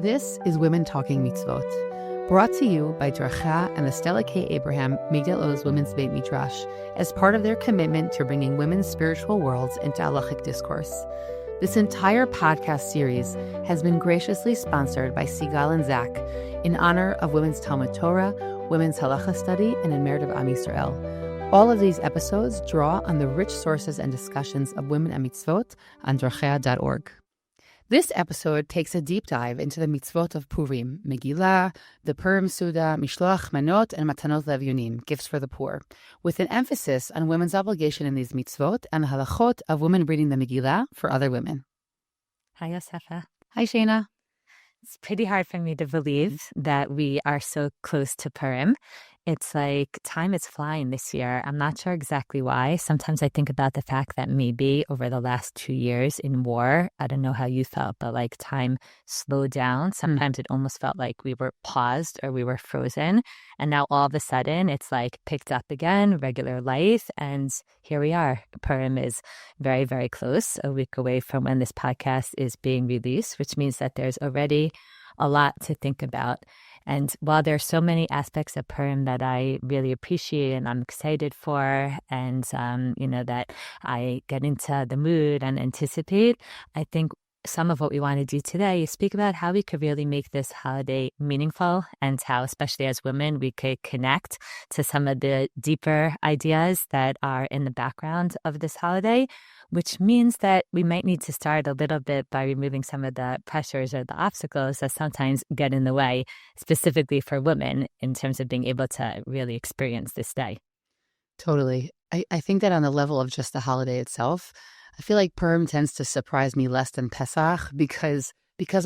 This is Women Talking Mitzvot, brought to you by Deracheha and the Stella K. Abraham Migdal Oz Women's Beit Midrash as part of their commitment to bringing women's spiritual worlds into halachic discourse. This entire podcast series has been graciously sponsored by Sigal and Zach in honor of Women's Talmud Torah, Women's Halacha Study, and in merit of Am Yisrael. All of these episodes draw on the rich sources and discussions of women and mitzvot on deracheha.org. This episode takes a deep dive into the Mitzvot of Purim, Megilla, the Purim Seuda, Mishloach, Manot, and Matanot La-evyonim, gifts for the poor, with an emphasis on women's obligation in these mitzvot and the halachot of women reading the Megillah for other women. Hi, Yosefa. Hi, Shayna. It's pretty hard for me to believe that we are so close to Purim. It's like time is flying this year. I'm not sure exactly why. Sometimes I think about the fact that maybe over the last 2 years in war, I don't know how you felt, but like time slowed down. Sometimes it almost felt like we were paused or we were frozen. And now all of a sudden it's like picked up again, regular life. And here we are. Purim is very, very close, a week away from when this podcast is being released, which means that there's already a lot to think about. And while there are so many aspects of Purim that I really appreciate and I'm excited for, and, that I get into the mood and anticipate, I think some of what we want to do today is speak about how we could really make this holiday meaningful and how, especially as women, we could connect to some of the deeper ideas that are in the background of this holiday, which means that we might need to start a little bit by removing some of the pressures or the obstacles that sometimes get in the way, specifically for women, in terms of being able to really experience this day. Totally. I think that on the level of just the holiday itself, I feel like Purim tends to surprise me less than Pesach because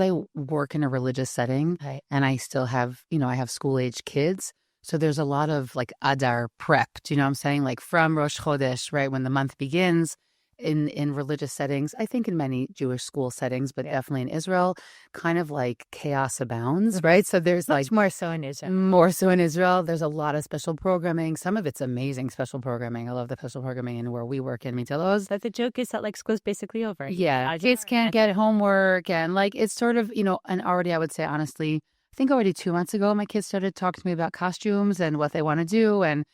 I work in a religious setting, right, and I still have, I have school-age kids. So there's a lot of like Adar prep. Do you know what I'm saying? Like from Rosh Chodesh, right, when the month begins, in religious settings, I think in many Jewish school settings, but definitely in Israel, kind of like chaos abounds, right? So there's much more so in Israel. More so in Israel. There's a lot of special programming. Some of it's amazing special programming. I love the special programming in where we work in Mitalos. But the joke is that like school's basically over. Yeah, kids can't get homework, and like it's sort of, and already I would say honestly, I think already 2 months ago, my kids started talking to me about costumes and what they want to do, and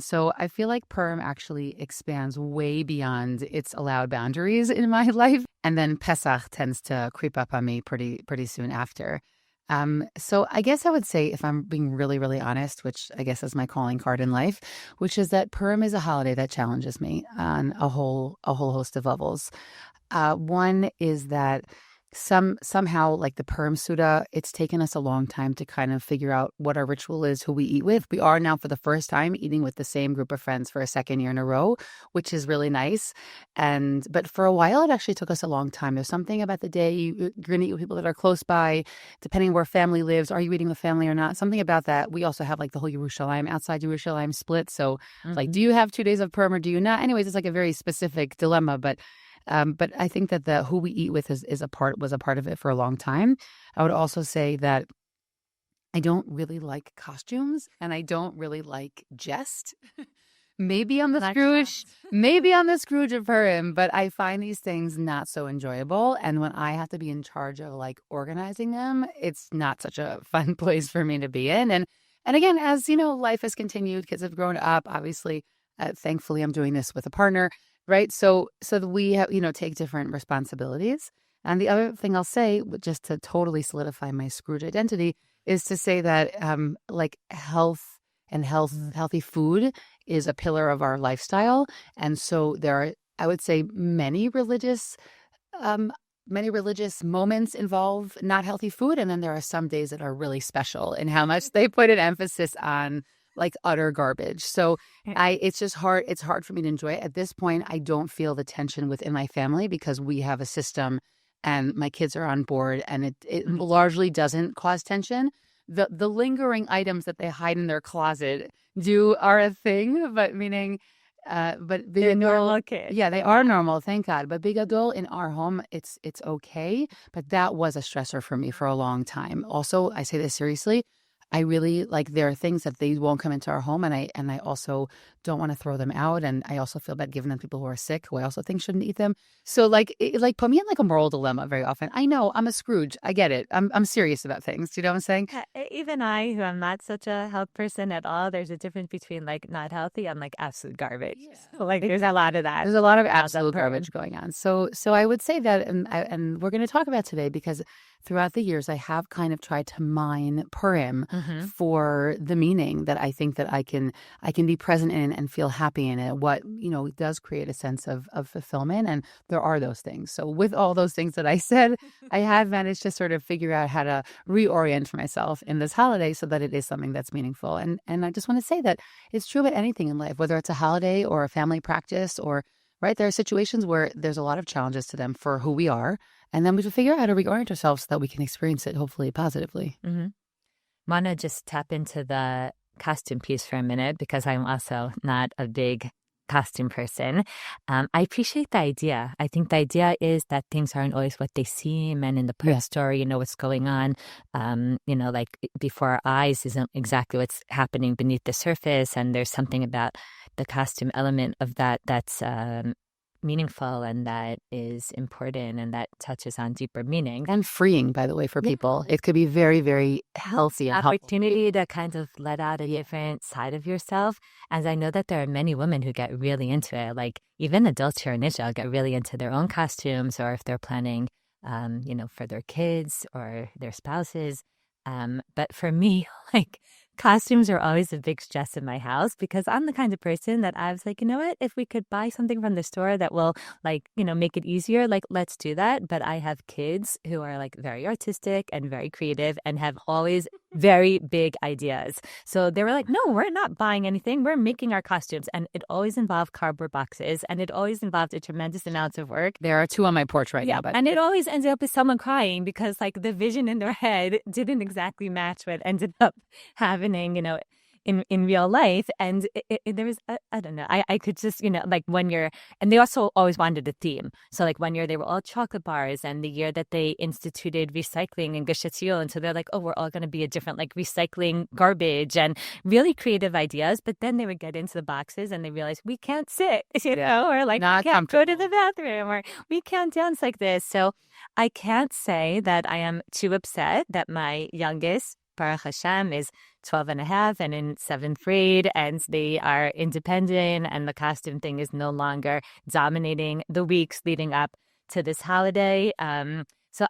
so I feel like Purim actually expands way beyond its allowed boundaries in my life. And then Pesach tends to creep up on me pretty soon after. So I guess I would say, if I'm being really, really honest, which I guess is my calling card in life, which is that Purim is a holiday that challenges me on a whole host of levels. One is that somehow, like the Purim Seuda, it's taken us a long time to kind of figure out what our ritual is, who we eat with. We are now for the first time eating with the same group of friends for a second year in a row, which is really nice. But for a while, it actually took us a long time. There's something about the day you're going to eat with people that are close by, depending where family lives. Are you eating with family or not? Something about that. We also have like the whole Yerushalayim, outside Yerushalayim split. So like, do you have 2 days of Purim or do you not? Anyways, it's like a very specific dilemma, but I think that the who we eat with was a part of it for a long time. I would also say that I don't really like costumes and I don't really like jest. Maybe on the Scrooge of Purim, but I find these things not so enjoyable. And when I have to be in charge of like organizing them, it's not such a fun place for me to be in. And again, as life has continued, kids have grown up. Obviously, thankfully, I'm doing this with a partner. Right. So we have, take different responsibilities. And the other thing I'll say, just to totally solidify my Scrooge identity, is to say that like healthy food is a pillar of our lifestyle. And so there are, I would say, many religious moments involve not healthy food. And then there are some days that are really special in how much they put an emphasis on like utter garbage. So it's just hard. It's hard for me to enjoy it. At this point, I don't feel the tension within my family because we have a system and my kids are on board, and it largely doesn't cause tension. The lingering items that they hide in their closet are a thing, but meaning but they're normal kids. Yeah, they are normal, thank God. But bigadol in our home, it's okay. But that was a stressor for me for a long time. Also, I say this seriously, I really like there are things that they won't come into our home, and I also don't want to throw them out, and I also feel bad giving them to people who are sick, who I also think shouldn't eat them. So like it like put me in like a moral dilemma very often. I know I'm a Scrooge. I get it. I'm serious about things. Do you know what I'm saying? Yeah, even I, who am not such a health person at all, there's a difference between like not healthy and like absolute garbage. Yeah. So, like there's a lot of that. There's a lot of around the absolute Purim. garbage going on. So I would say that, and we're going to talk about today because throughout the years I have kind of tried to mine Purim for the meaning that I think that I can be present in and feel happy in it. What does create a sense of fulfillment, and there are those things. So with all those things that I said, I have managed to sort of figure out how to reorient for myself in this holiday so that it is something that's meaningful. And I just want to say that it's true about anything in life, whether it's a holiday or a family practice or right. There are situations where there's a lot of challenges to them for who we are. And then we have to figure out how to reorient ourselves so that we can experience it, hopefully, positively. Want to just tap into the costume piece for a minute because I'm also not a big costume person. I appreciate the idea. I think the idea is that things aren't always what they seem. And in the Purim story, you know what's going on. Like before our eyes isn't exactly what's happening beneath the surface. And there's something about the costume element of that that's meaningful and that is important and that touches on deeper meaning. And freeing, by the way, for people. It could be very, very healthy and helpful. Opportunity to kind of let out a different side of yourself. As I know that there are many women who get really into it, like even adults here in Israel get really into their own costumes, or if they're planning, for their kids or their spouses. But for me, like costumes are always a big stress in my house because I'm the kind of person that I was like, you know what, if we could buy something from the store that will make it easier, like let's do that. But I have kids who are like very artistic and very creative and have always very big ideas. So they were like, no, we're not buying anything. We're making our costumes. And it always involved cardboard boxes and it always involved a tremendous amount of work. There are 2 on my porch right now. But and it always ends up with someone crying because like the vision in their head didn't exactly match what ended up happening, in real life. And there was, I don't know, I could just, like 1 year, and they also always wanted a theme. So like 1 year they were all chocolate bars, and the year that they instituted recycling in Gush Etzion, and so they're like, oh, we're all going to be a different like recycling garbage and really creative ideas. But then they would get into the boxes and they realized we can't sit, or like we can't go to the bathroom, or we can't dance like this. So I can't say that I am too upset that my youngest, Baruch Hashem, is 12 and a half and in 7th grade, and they are independent, and the costume thing is no longer dominating the weeks leading up to this holiday. So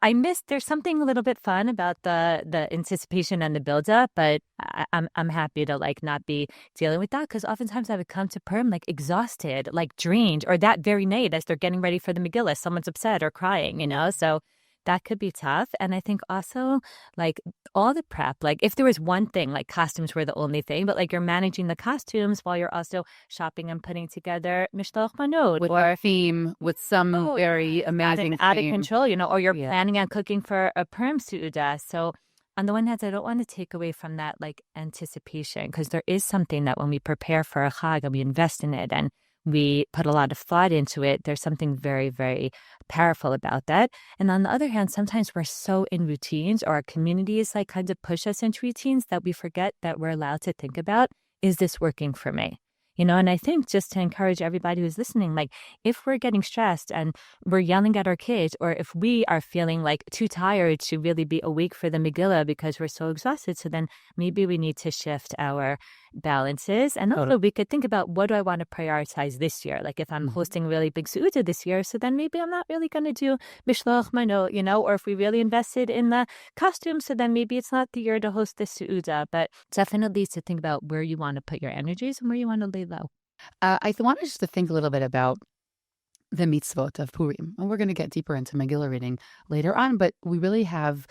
there's something a little bit fun about the anticipation and the buildup, but I'm happy to like not be dealing with that, because oftentimes I would come to Purim like exhausted, like drained, or that very night as they're getting ready for the Megilla, someone's upset or crying, so that could be tough. And I think also like all the prep, like if there was one thing, like costumes were the only thing, but like you're managing the costumes while you're also shopping and putting together Mishloach Manot with a theme, with some very amazing out of control, or you're planning on cooking for a Purim Seuda. So on the one hand, I don't want to take away from that like anticipation, because there is something that when we prepare for a Chag and we invest in it and we put a lot of thought into it, there's something very, very powerful about that. And on the other hand, sometimes we're so in routines, or our communities like kind of push us into routines, that we forget that we're allowed to think about, is this working for me? And I think just to encourage everybody who's listening, like if we're getting stressed and we're yelling at our kids, or if we are feeling like too tired to really be awake for the Megillah because we're so exhausted, so then maybe we need to shift our balances. And also we could think about, what do I want to prioritize this year? Like if I'm hosting a really big Seuda this year, so then maybe I'm not really going to do Mishloach Manot, or if we really invested in the costumes, so then maybe it's not the year to host this Seuda. But definitely to think about where you want to put your energies and where you want to lay low. I wanted just to think a little bit about the Mitzvot of Purim. And we're going to get deeper into Megilla reading later on, but we really have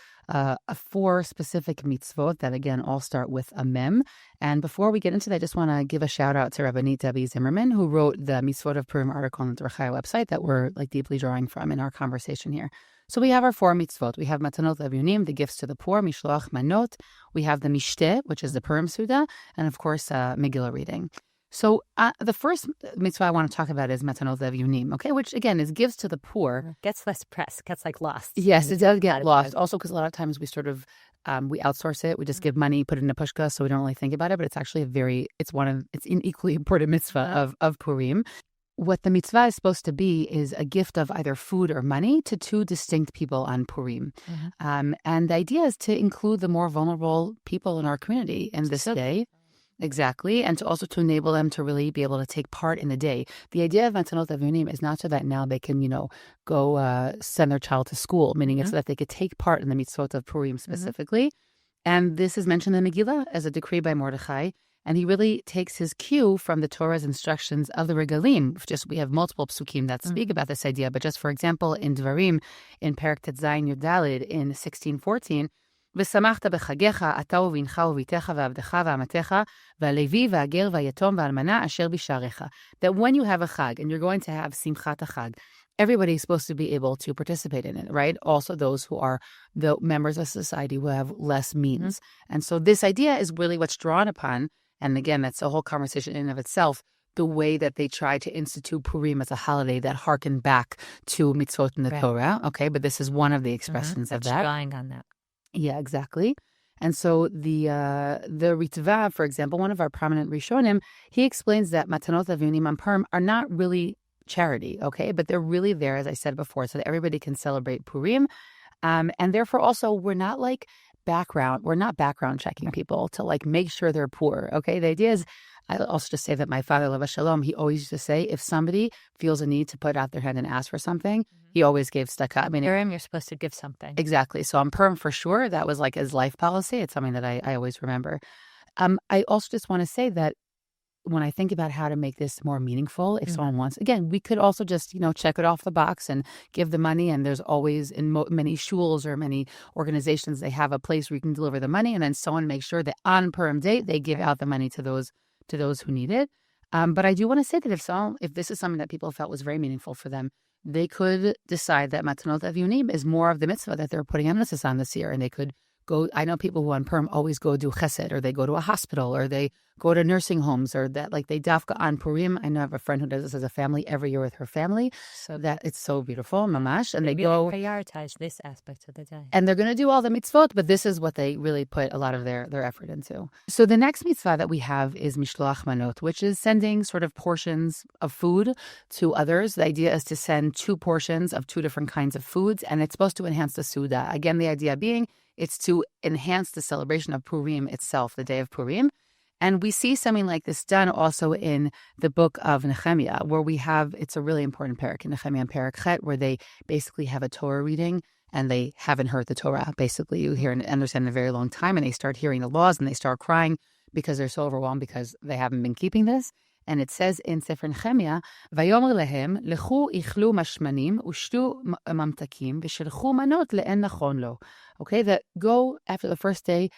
4 specific mitzvot that, again, all start with a mem. And before we get into that, I just want to give a shout out to Rabbanit Debbie Zimmerman, who wrote the Mitzvot of Purim article on the Deracheha website that we're like deeply drawing from in our conversation here. So we have our 4 mitzvot. We have Matanot, La-evyonim, the gifts to the poor, Mishloach, Manot. We have the Mishteh, which is the Purim Seuda, and of course, Megilla reading. So the first mitzvah I want to talk about is Matanot La-evyonim, okay, which again is gifts to the poor. Gets less press, gets like lost. Yes, it does get lost. Also, because a lot of times we sort of we outsource it. We just give money, put it in a pushka, so we don't really think about it. But it's actually it's an equally important mitzvah of Purim. What the mitzvah is supposed to be is a gift of either food or money to two distinct people on Purim. And the idea is to include the more vulnerable people in our community in this day. Exactly. And to enable them to really be able to take part in the day. The idea of Manot La-evyonim is not so that now they can, go send their child to school, meaning it's so that they could take part in the Mitzvot of Purim specifically. And this is mentioned in Megilla as a decree by Mordechai. And he really takes his cue from the Torah's instructions of the Regalim. We have multiple psukim that speak about this idea. But just for example, in Dvarim, in Perek Tet Zayin Yud Daled in 16:14, ושמחת בחגיך, אתה ובנך וביתך ועבדך ואמתך, והלוי והגר והיתום והאלמנה אשר בשעריך. That when you have a chag, and you're going to have simchat chag, everybody is supposed to be able to participate in it, right? Also those who are the members of society who have less means. And so this idea is really what's drawn upon, and again, that's a whole conversation in and of itself, the way that they try to institute Purim as a holiday that harken back to mitzvot in the Torah, okay? But this is one of the expressions of that. Drawing on that. Yeah, exactly. And so the Ritva, for example, one of our prominent Rishonim, he explains that Matanot La-evyonim and Purim are not really charity, okay? But they're really there, as I said before, so that everybody can celebrate Purim. And therefore also we're not background checking people to make sure they're poor, okay? The idea is, I'll also just say that my father, Alav Shalom, he always used to say, if somebody feels a need to put out their hand and ask for something, he always gave tzedakah. I mean, Purim, you're supposed to give something. Exactly. So on Purim, for sure, that was his life policy. It's something that I always remember. I also just want to say that when I think about how to make this more meaningful, if someone wants, again, we could also just, check it off the box and give the money. And there's always in many shuls or many organizations, they have a place where you can deliver the money. And then someone makes sure that on Purim date, they give out the money to those who need it. But I do want to say that if this is something that people felt was very meaningful for them, they could decide that Matanot La-evyonim is more of the mitzvah that they're putting emphasis on this year. And they could go, I know people who on Purim always go do chesed, or they go to a hospital, or they go to nursing homes, or that they dafka on Purim. I know I have a friend who does this as a family every year with her family. So that it's so beautiful, mamash. And they go prioritize this aspect of the day. And they're going to do all the mitzvot, but this is what they really put a lot of their effort into. So the next mitzvah that we have is Mishloach Manot, which is sending sort of portions of food to others. The idea is to send 2 portions of 2 different kinds of foods, and it's supposed to enhance the Seuda. Again, the idea being it's to enhance the celebration of Purim itself, the day of Purim. And we see something like this done also in the book of Nehemiah, where it's a really important parak in Nehemiah and Perek Chet, where they basically have a Torah reading and they haven't heard the Torah. Basically, you hear and understand in a very long time, and they start hearing the laws and they start crying because they're so overwhelmed because they haven't been keeping this. And it says in Sefer Nehemiah, "Vayomer lehem lechu ichlu mashmanim ushtu mamtakim v'shelchu manot le'en nachon lo." Okay, that go after the first day.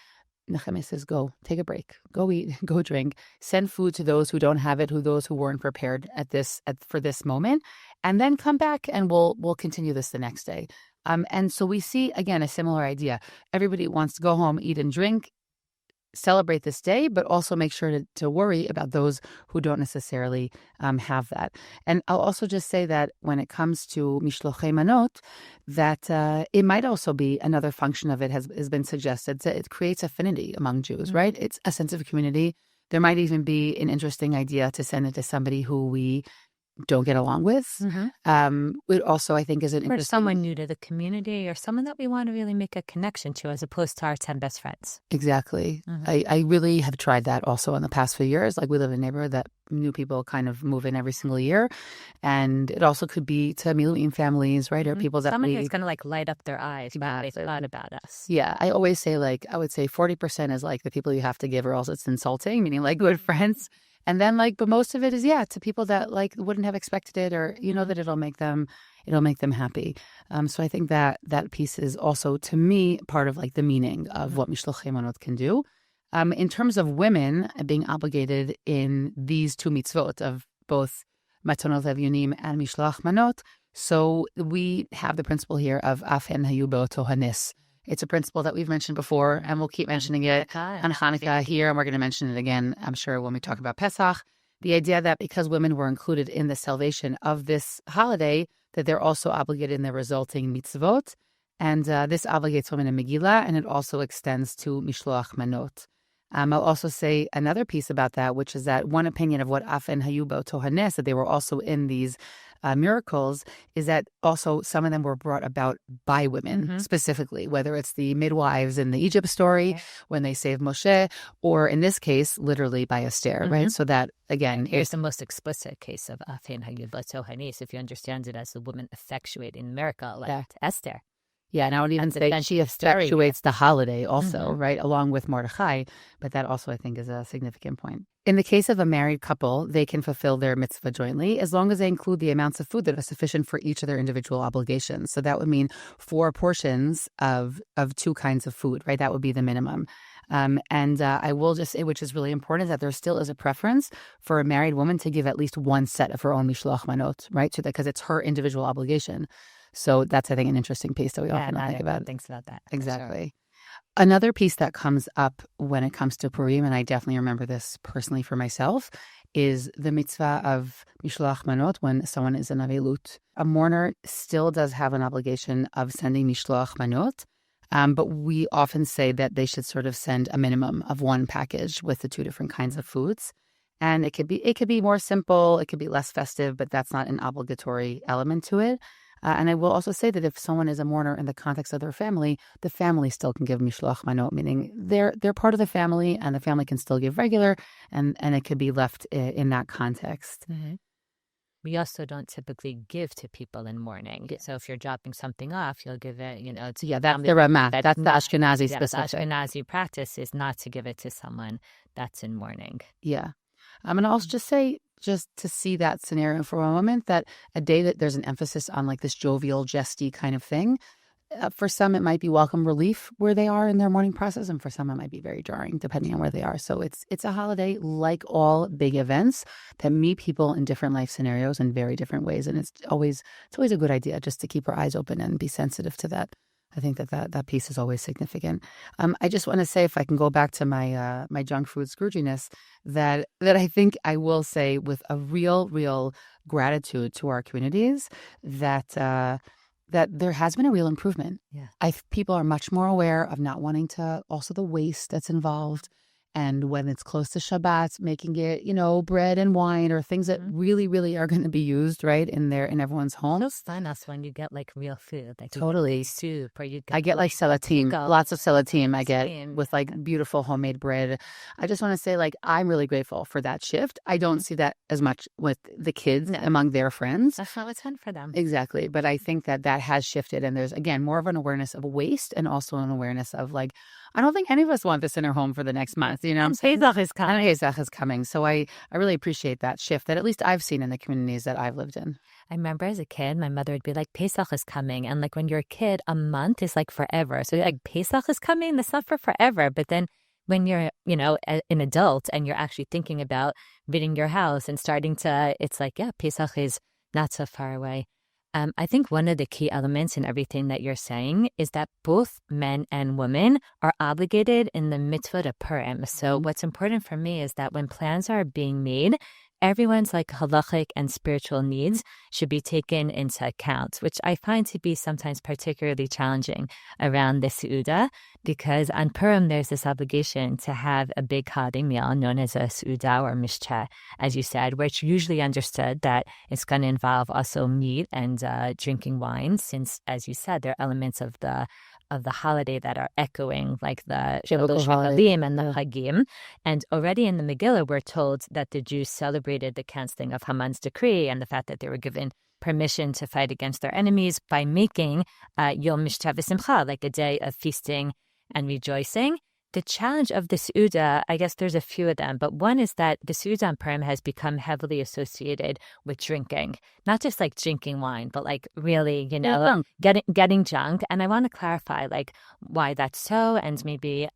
Nehemiah says, go, take a break, go eat, go drink, send food to those who don't have it, those who weren't prepared for this moment, and then come back and we'll continue this the next day. And so we see, again, a similar idea. Everybody wants to go home, eat and drink, celebrate this day, but also make sure to worry about those who don't necessarily have that. And I'll also just say that when it comes to Mishlochei Manot, that it might also be another function of it has been suggested. That it creates affinity among Jews, right? It's a sense of community. There might even be an interesting idea to send it to somebody who we don't get along with. It also, I think, is an interesting... someone new to the community, or someone that we want to really make a connection to, as opposed to our 10 best friends. Exactly. I really have tried that also in the past few years. We live in a neighborhood that new people kind of move in every single year. And it also could be to Miluim families, right? Or people that someone who's going to light up their eyes about they thought about us. Yeah. I always say I would say 40% is the people you have to give, or else it's insulting, meaning good friends. And then but most of it is, to people that wouldn't have expected it, or, that it'll make them happy. So I think that piece is also, to me, part of the meaning of what Mishlochei Manot can do. In terms of women being obligated in these 2 mitzvot of both Matanot La-evyonim and Mishloach Manot, so we have the principle here of Af hen hayu be'oto hanis. It's a principle that we've mentioned before, and we'll keep mentioning it on Hanukkah here, and we're going to mention it again, I'm sure, when we talk about Pesach. The idea that because women were included in the salvation of this holiday, that they're also obligated in the resulting mitzvot. And this obligates women in Megilla, and it also extends to Mishloach Manot. I'll also say another piece about that, which is that one opinion of what Afen Hayubo Tohanes, that they were also in these miracles, is that also some of them were brought about by women specifically, whether it's the midwives in the Egypt story when they saved Moshe, or in this case, literally by Esther, right? So that, again, here's the most explicit case of Afen Hayubo Tohanes, if you understand it as the woman effectuating the miracle, like Esther. Yeah, and I would even say she effectuates the holiday also, right, along with Mordechai. But that also, I think, is a significant point. In the case of a married couple, they can fulfill their mitzvah jointly as long as they include the amounts of food that are sufficient for each of their individual obligations. So that would mean 4 portions of 2 kinds of food, right? That would be the minimum. And I will just say, which is really important, is that there still is a preference for a married woman to give at least 1 set of her own mishloach manot, right? So that, because it's her individual obligation. So that's, I think, an interesting piece that we often don't think about. Thinks about that. Exactly. Sure. Another piece that comes up when it comes to Purim, and I definitely remember this personally for myself, is the mitzvah of Mishloach Manot when someone is in Avelut. A mourner still does have an obligation of sending Mishloach Manot, but we often say that they should sort of send a minimum of 1 package with the 2 different kinds of foods. And it could be more simple, it could be less festive, but that's not an obligatory element to it. And I will also say that if someone is a mourner in the context of their family, the family still can give Mishloach Manot, meaning they're part of the family, and the family can still give regular, and it could be left in that context. We also don't typically give to people in mourning. Yeah. So if you're dropping something off, you'll give it, that's the Ramah. That's the Ashkenazi specific. The Ashkenazi practice is not to give it to someone that's in mourning. Yeah. I'm going to also just say, just to see that scenario for a moment, that a day that there's an emphasis on like this jovial, jesty kind of thing, for some it might be welcome relief where they are in their mourning process, and for some it might be very jarring depending on where they are. So it's a holiday, like all big events, that meet people in different life scenarios in very different ways, and it's always a good idea just to keep our eyes open and be sensitive to that. I think that piece is always significant. I just want to say, if I can go back to my my junk food scrooginess, that I think I will say with a real gratitude to our communities that there has been a real improvement. Yeah, people are much more aware of not wanting to, also the waste that's involved. And when it's close to Shabbat, making it, bread and wine or things that really are going to be used, right, in everyone's home. It's fun us when you get like real food, like totally soup, or you get I get like salatim, lots of salatim. I get with like beautiful homemade bread. I just want to say, like, I'm really grateful for that shift. I don't see that as much with the kids among their friends. That's not what's fun for them. Exactly, but I think that has shifted, and there's again more of an awareness of waste, and also an awareness of like, I don't think any of us want this in our home for the next month. Pesach is coming. And Pesach is coming. So I really appreciate that shift that at least I've seen in the communities that I've lived in. I remember as a kid, my mother would be like, Pesach is coming. And like when you're a kid, a month is like forever. So like, Pesach is coming, that's not for forever. But then when you're, an adult and you're actually thinking about ridding your house and starting to, it's like, yeah, Pesach is not so far away. I think one of the key elements in everything that you're saying is that both men and women are obligated in the Mitzvot of Purim. So what's important for me is that when plans are being made, everyone's like halachic and spiritual needs should be taken into account, which I find to be sometimes particularly challenging around the Seuda, because on Purim there's this obligation to have a big holiday meal known as a Seuda or Mishcha, as you said, which usually understood that it's going to involve also meat and drinking wine, since, as you said, there are elements of the holiday that are echoing like the Shavalim and the Hagim. And already in the Megilla, we're told that the Jews celebrated the canceling of Haman's decree and the fact that they were given permission to fight against their enemies by making Yom Mishta v'Simcha, like a day of feasting and rejoicing. The challenge of the Seuda, I guess there's a few of them, but one is that the Seuda on Purim has become heavily associated with drinking, not just like drinking wine, but like really, getting drunk. And I want to clarify like why that's so, and maybe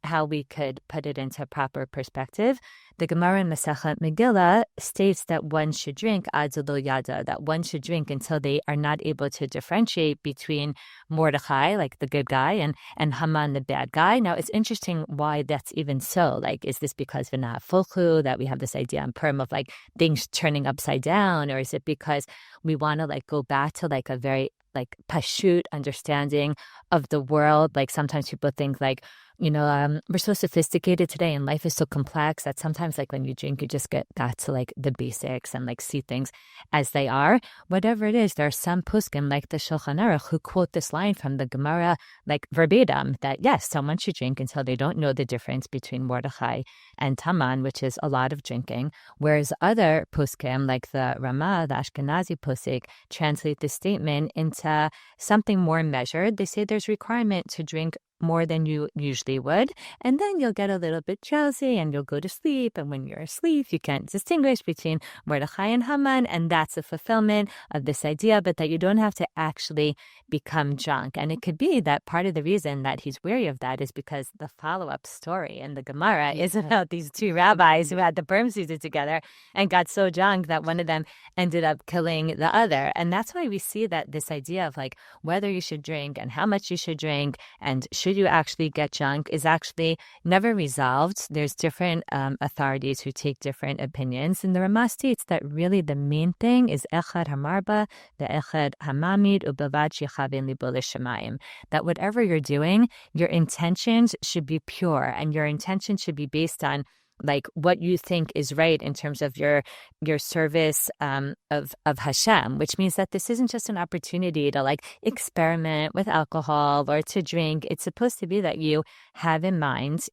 how we could put it into proper perspective. The Gemara in Masechet Megilla states that one should drink ad lo yada, that one should drink until they are not able to differentiate between Mordechai, like the good guy, and Haman, the bad guy. Now, it's interesting why that's even so. Like, is this because v'na fulchu, that we have this idea in Purim of like things turning upside down, or is it because we want to like go back to like a very like pashut understanding of the world. Like sometimes people think like, we're so sophisticated today and life is so complex that sometimes like when you drink, you just got to like the basics and like see things as they are. Whatever it is, there are some poskim like the Shulchan Aruch who quote this line from the Gemara like verbatim that yes, someone should drink until they don't know the difference between Mordechai and Taman, which is a lot of drinking. Whereas other poskim like the Ramah, the Ashkenazi posik, translate the statement into something more measured. They say there's requirement to drink more than you usually would, and then you'll get a little bit drowsy and you'll go to sleep, and when you're asleep you can't distinguish between Mordechai and Haman, and that's a fulfillment of this idea, but that you don't have to actually become drunk. And it could be that part of the reason that he's wary of that is because the follow-up story in the Gemara is about these two rabbis who had the Purim Seuda together and got so drunk that one of them ended up killing the other. And that's why we see that this idea of like whether you should drink and how much you should drink and should you actually get drunk is actually never resolved. There's different authorities who take different opinions. And the Ramah states that really the main thing is echad hamarba, the echad hamamid, ubavad shechavin libo l'shamayim. That whatever you're doing, your intentions should be pure and your intention should be based on like what you think is right in terms of your service of Hashem, which means that this isn't just an opportunity to like experiment with alcohol or to drink. It's supposed to be that you have in mind,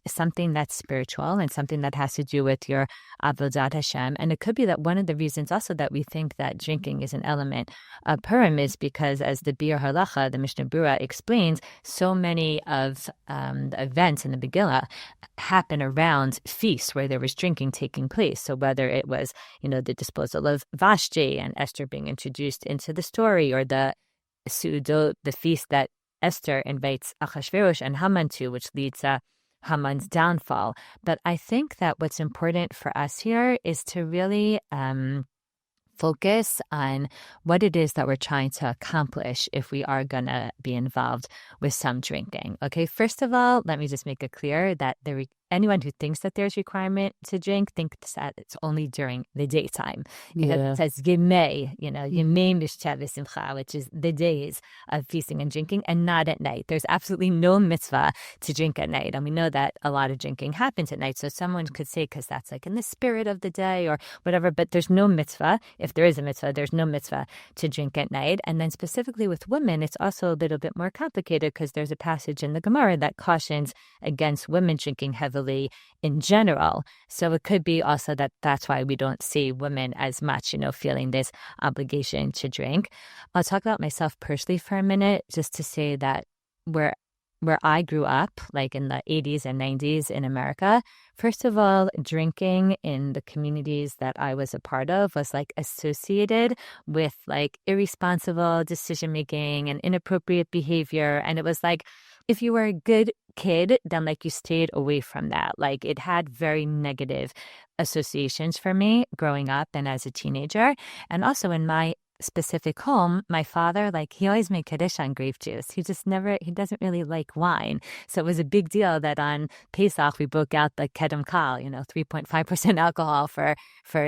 something that's spiritual and something that has to do with your avodat Hashem. And it could be that one of the reasons also that we think that drinking is an element of Purim is because, as the Bir Halacha, the Mishnah Berurah explains, so many of the events in the Megilla happen around feasts where there was drinking taking place. So whether it was, the disposal of Vashti and Esther being introduced into the story, or the Seuda, the feast that Esther invites Achashverosh and Haman to, which leads to Haman's downfall. But I think that what's important for us here is to really focus on what it is that we're trying to accomplish if we are going to be involved with some drinking. Okay, first of all, let me just make it clear that anyone who thinks that there's requirement to drink thinks that it's only during the daytime. It says Yemei, Yemei Mishcha v'Simcha, which is the days of feasting and drinking, and not at night. There's absolutely no mitzvah to drink at night. And we know that a lot of drinking happens at night. So someone could say, because that's like in the spirit of the day or whatever, but there's no mitzvah. If there is a mitzvah, there's no mitzvah to drink at night. And then specifically with women, it's also a little bit more complicated because there's a passage in the Gemara that cautions against women drinking heavily in general. So it could be also that that's why we don't see women as much, feeling this obligation to drink. I'll talk about myself personally for a minute, just to say that where I grew up, like in the 80s and 90s in America, first of all, drinking in the communities that I was a part of was like associated with like irresponsible decision-making and inappropriate behavior. And it was like, if you were a good kid, then like you stayed away from that. Like it had very negative associations for me growing up and as a teenager. And also in my specific home, my father, like he always made Kaddish on grape juice. He doesn't really like wine. So it was a big deal that on Pesach, we broke out the Kedem Kal, 3.5% alcohol for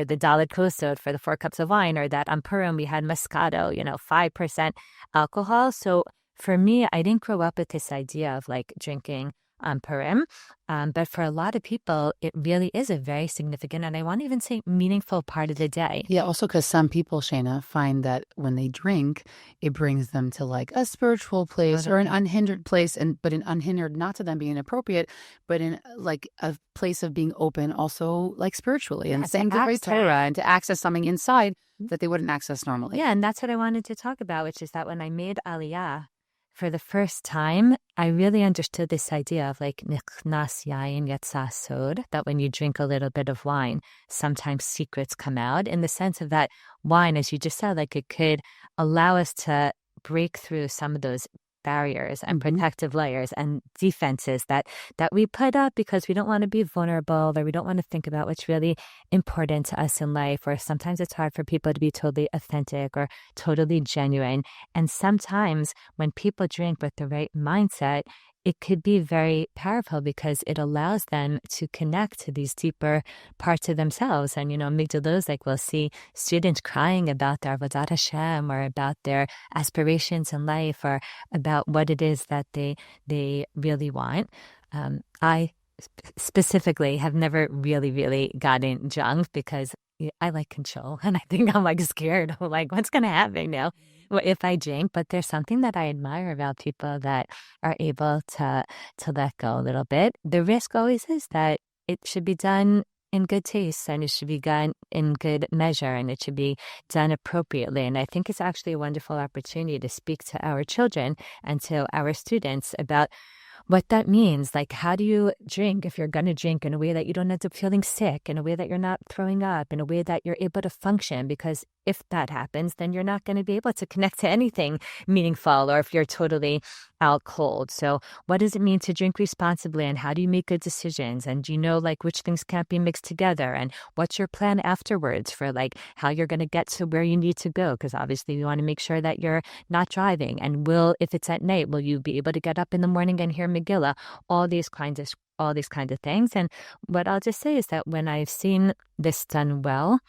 the Dalet Kosod, for the 4 cups of wine, or that on Purim, we had Moscato, 5% alcohol. So for me, I didn't grow up with this idea of like drinking on Purim, but for a lot of people, it really is a very significant, and I want to even say meaningful part of the day. Yeah, also because some people, Shayna, find that when they drink, it brings them to like a spiritual place or an unhindered place, but an unhindered, not to them being inappropriate, but in like a place of being open also like spiritually and saying the right Torah and to access something inside that they wouldn't access normally. Yeah, and that's what I wanted to talk about, which is that when I made Aliyah, for the first time, I really understood this idea of like nichnas yayin yatsa sod, that when you drink a little bit of wine, sometimes secrets come out, in the sense of that wine, as you just said, like it could allow us to break through some of those barriers and protective layers and defenses that we put up because we don't want to be vulnerable, or we don't want to think about what's really important to us in life, or sometimes it's hard for people to be totally authentic or totally genuine. And sometimes when people drink with the right mindset, it could be very powerful because it allows them to connect to these deeper parts of themselves. And, Megillah, like we'll see students crying about their avodat Hashem or about their aspirations in life or about what it is that they really want. I specifically have never really gotten drunk because I like control, and I think I'm like scared of like what's going to happen now if I drink. But there's something that I admire about people that are able to let go a little bit. The risk always is that it should be done in good taste, and it should be done in good measure, and it should be done appropriately. And I think it's actually a wonderful opportunity to speak to our children and to our students about what that means. Like, how do you drink if you're going to drink in a way that you don't end up feeling sick, in a way that you're not throwing up, in a way that you're able to function? Because if that happens, then you're not going to be able to connect to anything meaningful, or if you're totally out cold. So what does it mean to drink responsibly, and how do you make good decisions? And do you know like which things can't be mixed together? And what's your plan afterwards for like how you're going to get to where you need to go? Because obviously you want to make sure that you're not driving. And if it's at night, will you be able to get up in the morning and hear Megilla? All these kinds of things. And what I'll just say is that when I've seen this done well,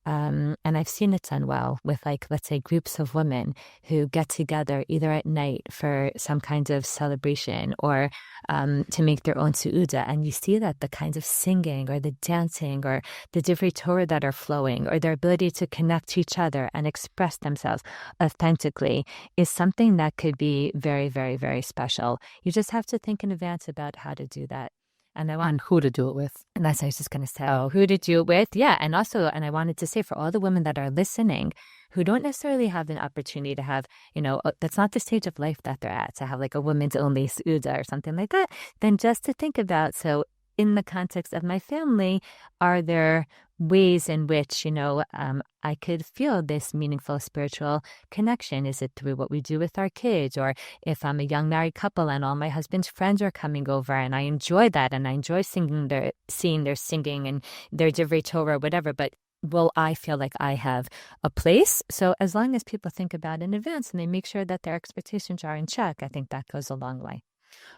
and I've seen it done well with, like, let's say groups of women who get together either at night for some kind of celebration or to make their own Seuda. And you see that the kinds of singing or the dancing or the divrei Torah that are flowing or their ability to connect to each other and express themselves authentically is something that could be very, very, very special. You just have to think in advance about how to do that. And who to do it with. And that's what I was just going to say. Oh, who to do it with. Yeah. And also, and I wanted to say for all the women that are listening who don't necessarily have an opportunity to have, that's not the stage of life that they're at, to have like a women's only Seuda or something like that, then just to think about, so in the context of my family, are there ways in which, I could feel this meaningful spiritual connection? Is it through what we do with our kids? Or if I'm a young married couple and all my husband's friends are coming over and I enjoy that and I enjoy seeing their singing and their divrei Torah or whatever, but will I feel like I have a place? So as long as people think about it in advance and they make sure that their expectations are in check, I think that goes a long way.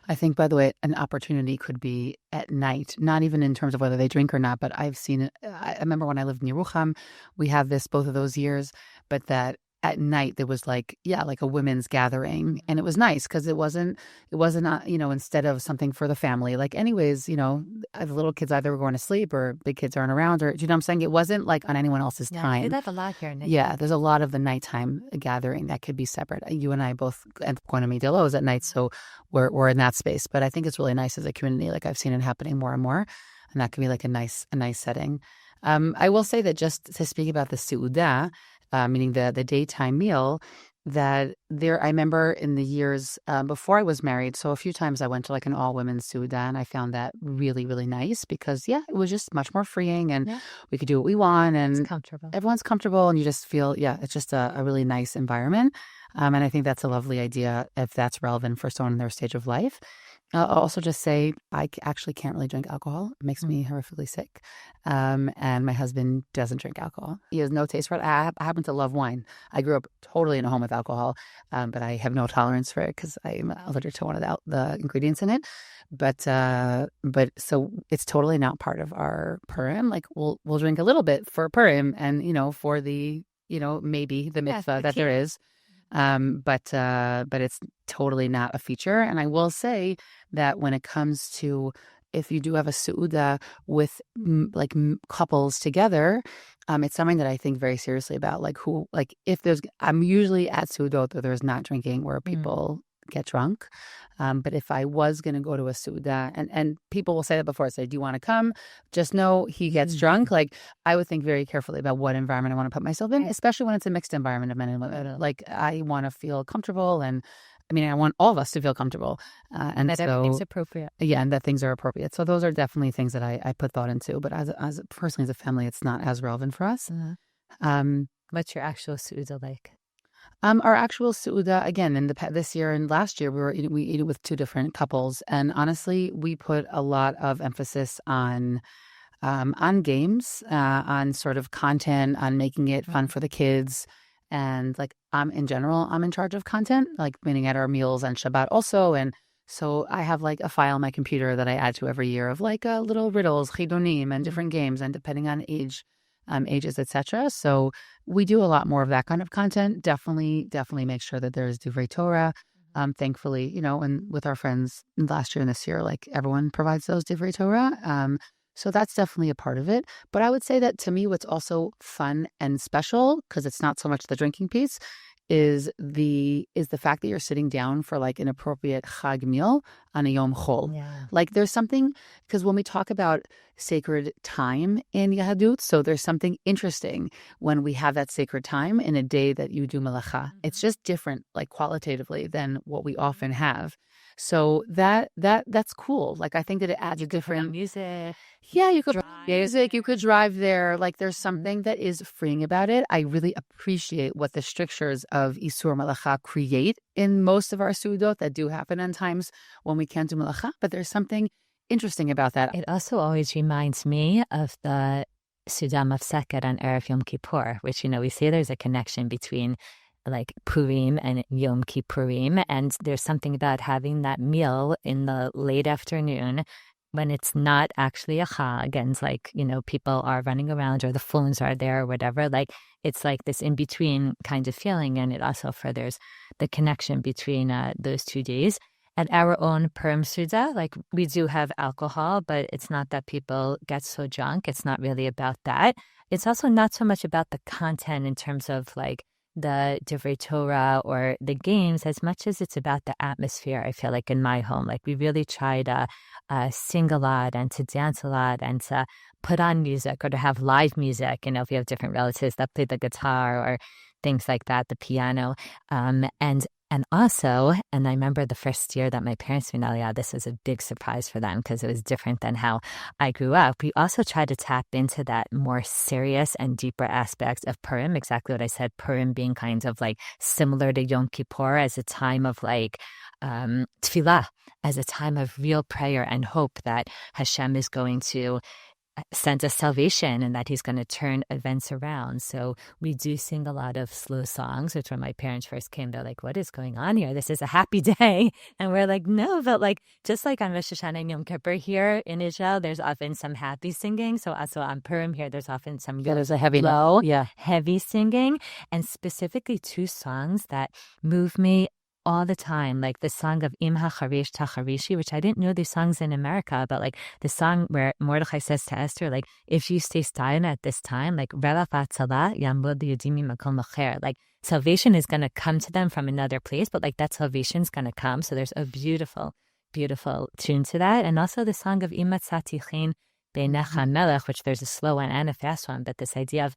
I think, by the way, an opportunity could be at night, not even in terms of whether they drink or not, but I've seen it. I remember when I lived in Yerucham, we have this both of those years, but that at night there was like a women's gathering, and it was nice because it wasn't instead of something for the family. Like anyways, the little kids either were going to sleep or big kids aren't around, or do you know what I'm saying? It wasn't like on anyone else's time. Yeah, that's a lot here. Yeah, there's a lot of the nighttime gathering that could be separate. You and I both end up going to Megillah at night, so we're in that space. But I think it's really nice as a community. Like I've seen it happening more and more, and that can be like a nice setting. I will say that just to speak about the Seuda, meaning the daytime meal, that I remember in the years before I was married, so a few times I went to like an all-women's Seuda, and I found that really, really nice because, it was just much more freeing, and we could do what we want, and it's comfortable. Everyone's comfortable, and you just feel, it's just a really nice environment. And I think that's a lovely idea if that's relevant for someone in their stage of life. I'll also just say I actually can't really drink alcohol. It makes me horrifically sick. And my husband doesn't drink alcohol. He has no taste for it. I happen to love wine. I grew up totally in a home with alcohol, but I have no tolerance for it because I'm allergic to one of the ingredients in it. But so it's totally not part of our Purim. Like we'll drink a little bit for Purim and, for the, maybe the mitzvah that there is. But it's totally not a feature. And I will say that when it comes to if you do have a Seuda with couples together, it's something that I think very seriously about. I'm usually at Seudot that there's not drinking where people get drunk. But if I was going to go to a Seuda, and people will say that before, say, do you want to come? Just know he gets drunk. Like, I would think very carefully about what environment I want to put myself in, especially when it's a mixed environment of men and women. Like, I want to feel comfortable, and I want all of us to feel comfortable. And that everything's appropriate. Yeah, and that things are appropriate. So those are definitely things that I put thought into. But as personally, as a family, it's not as relevant for us. What's your actual Seuda like? Our actual Seuda, again, this year and last year, we ate it with two different couples, and honestly, we put a lot of emphasis on games, on sort of content, on making it fun for the kids, and in general, I'm in charge of content, like meaning at our meals on Shabbat also, and So I have like a file on my computer that I add to every year of like little riddles, chidonim, and different games, and depending on ages, etc. So we do a lot more of that kind of content. Definitely make sure that there's Divrei Torah. Thankfully, and with our friends last year and this year, like everyone provides those Divrei Torah. So that's definitely a part of it. But I would say that to me, what's also fun and special, because it's not so much the drinking piece, is the fact that you're sitting down for like an appropriate chag meal on a Yom Chol. Yeah. Like there's something, because when we talk about sacred time in Yahadut, so there's something interesting when we have that sacred time in a day that you do malacha. It's just different, like qualitatively, than what we often have. So that's cool. Like I think that it adds a different music. Yeah, you could put music, you could drive there. Like there's something that is freeing about it. I really appreciate what the strictures of Isur Malacha create in most of our Sudot that do happen on times when we can't do Malacha, but there's something interesting about that. It also always reminds me of the Suda Mafseket on Erev Yom Kippur, which, we say there's a connection between like Purim and Yom Kippurim, and there's something about having that meal in the late afternoon when it's not actually a chag, and it's like, people are running around or the phones are there or whatever. Like it's like this in between kind of feeling, and it also furthers the connection between those 2 days. At our own Purim Seuda, like we do have alcohol, but it's not that people get so drunk. It's not really about that. It's also not so much about the content in terms of like the Divrei Torah or the games as much as it's about the atmosphere. I feel like in my home, like we really try to sing a lot and to dance a lot and to put on music or to have live music. If you have different relatives that play the guitar or things like that, the piano, and also, and I remember the first year that my parents were in Aliyah, this was a big surprise for them because it was different than how I grew up. We also tried to tap into that more serious and deeper aspects of Purim, exactly what I said, Purim being kind of like similar to Yom Kippur as a time of like tefillah, as a time of real prayer and hope that Hashem is going to send us salvation and that he's going to turn events around. So we do sing a lot of slow songs, which when my parents first came, they're like, what is going on here? This is a happy day. And we're like, no, but like, just like on Rosh Hashanah and Yom Kippur here in Israel, there's often some happy singing. So also on Purim here, there's often some there's a heavy low, yeah, heavy singing, and specifically 2 songs that move me all the time, like the song of Im hachareish tachareishi, which I didn't know these songs in America, but like the song where Mordechai says to Esther, like, if you stay silent at this time, like like salvation is going to come to them from another place, but like that salvation's going to come. So there's a beautiful, beautiful tune to that. And also the song of Im matzati chen beinecha melech, which there's a slow one and a fast one, but this idea of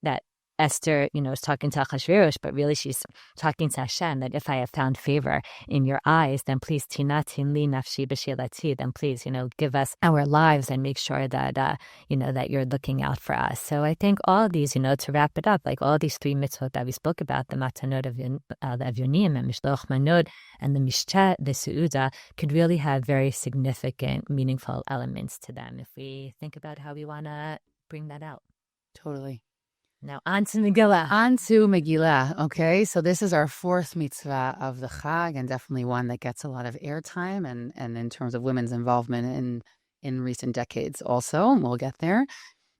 that Esther, is talking to Achashverosh, but really she's talking to Hashem, that if I have found favor in your eyes, then please, tinatin li nafshi b'shelati, then please, give us our lives and make sure that, that you're looking out for us. So I think all of these, to wrap it up, like all these 3 mitzvot that we spoke about, the Matanot of La-evyonim and Mishloach Manot and the the Seuda, could really have very significant, meaningful elements to them if we think about how we want to bring that out. Totally. Now on to Megilla. On to Megillah. Okay, so this is our 4th mitzvah of the Chag, and definitely one that gets a lot of airtime, and in terms of women's involvement in recent decades also, and we'll get there.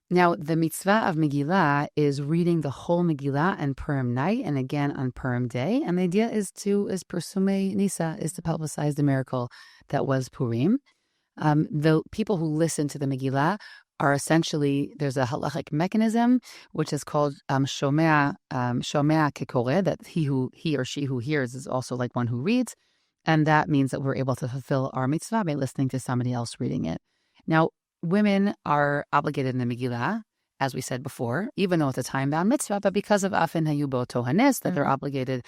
Now, the mitzvah of Megillah is reading the whole Megillah on Purim night and again on Purim day, and the idea is Persume Nisa, is to publicize the miracle that was Purim. The people who listen to the Megillah are essentially, there's a halachic mechanism, which is called shomea kekore, that he or she who hears is also like one who reads. And that means that we're able to fulfill our mitzvah by listening to somebody else reading it. Now, women are obligated in the Megillah, as we said before, even though it's a time-bound mitzvah, but because of Afen Hayubo Tohanes, that they're obligated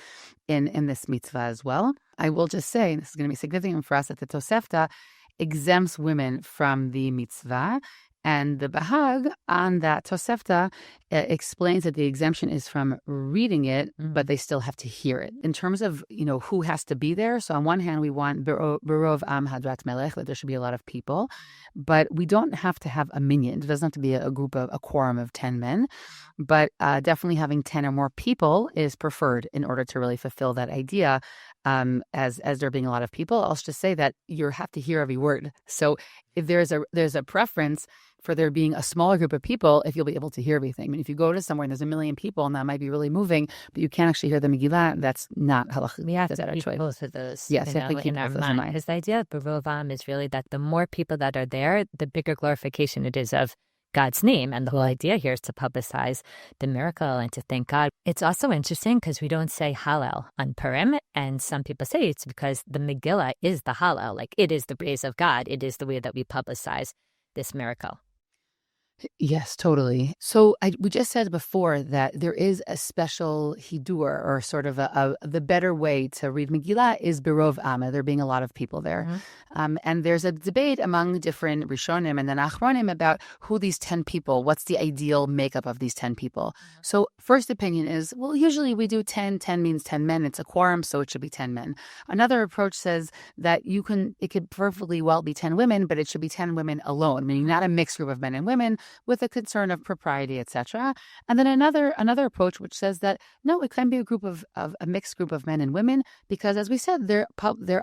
in this mitzvah as well. I will just say, and this is going to be significant for us, that the Tosefta exempts women from the mitzvah. And the Bahag on that Tosefta explains that the exemption is from reading it, but they still have to hear it. In terms of, who has to be there, so on one hand, we want Berov Am Hadrat Melech, that there should be a lot of people, but we don't have to have a minyan. It doesn't have to be a quorum of 10 men, but definitely having 10 or more people is preferred in order to really fulfill that idea as there being a lot of people. I'll just say that you have to hear every word. So if there's a preference for there being a smaller group of people, if you'll be able to hear everything. I mean, if you go to somewhere and there's 1 million people and that might be really moving, but you can't actually hear the Megillah, that's not halachah. We have to keep both of those yes, you have to keep in our mind. Because the idea of Berov Am is really that the more people that are there, the bigger glorification it is of God's name. And the whole idea here is to publicize the miracle and to thank God. It's also interesting because we don't say Hallel on Purim. And some people say it's because the Megillah is the Hallel. Like, it is the praise of God. It is the way that we publicize this miracle. Yes, totally. So we just said before that there is a special hidur, or sort of the better way to read Megillah is Berov Am, there being a lot of people there. And there's a debate among different Rishonim and then Achronim about who these 10 people, what's the ideal makeup of these 10 people. So first opinion is, well, usually we do 10. 10 means 10 men. It's a quorum, so it should be 10 men. Another approach says that it could perfectly well be 10 women, but it should be 10 women alone, meaning not a mixed group of men and women, with a concern of propriety, etc. And then another approach which says that no, it can be a mixed group of men and women, because as we said, they're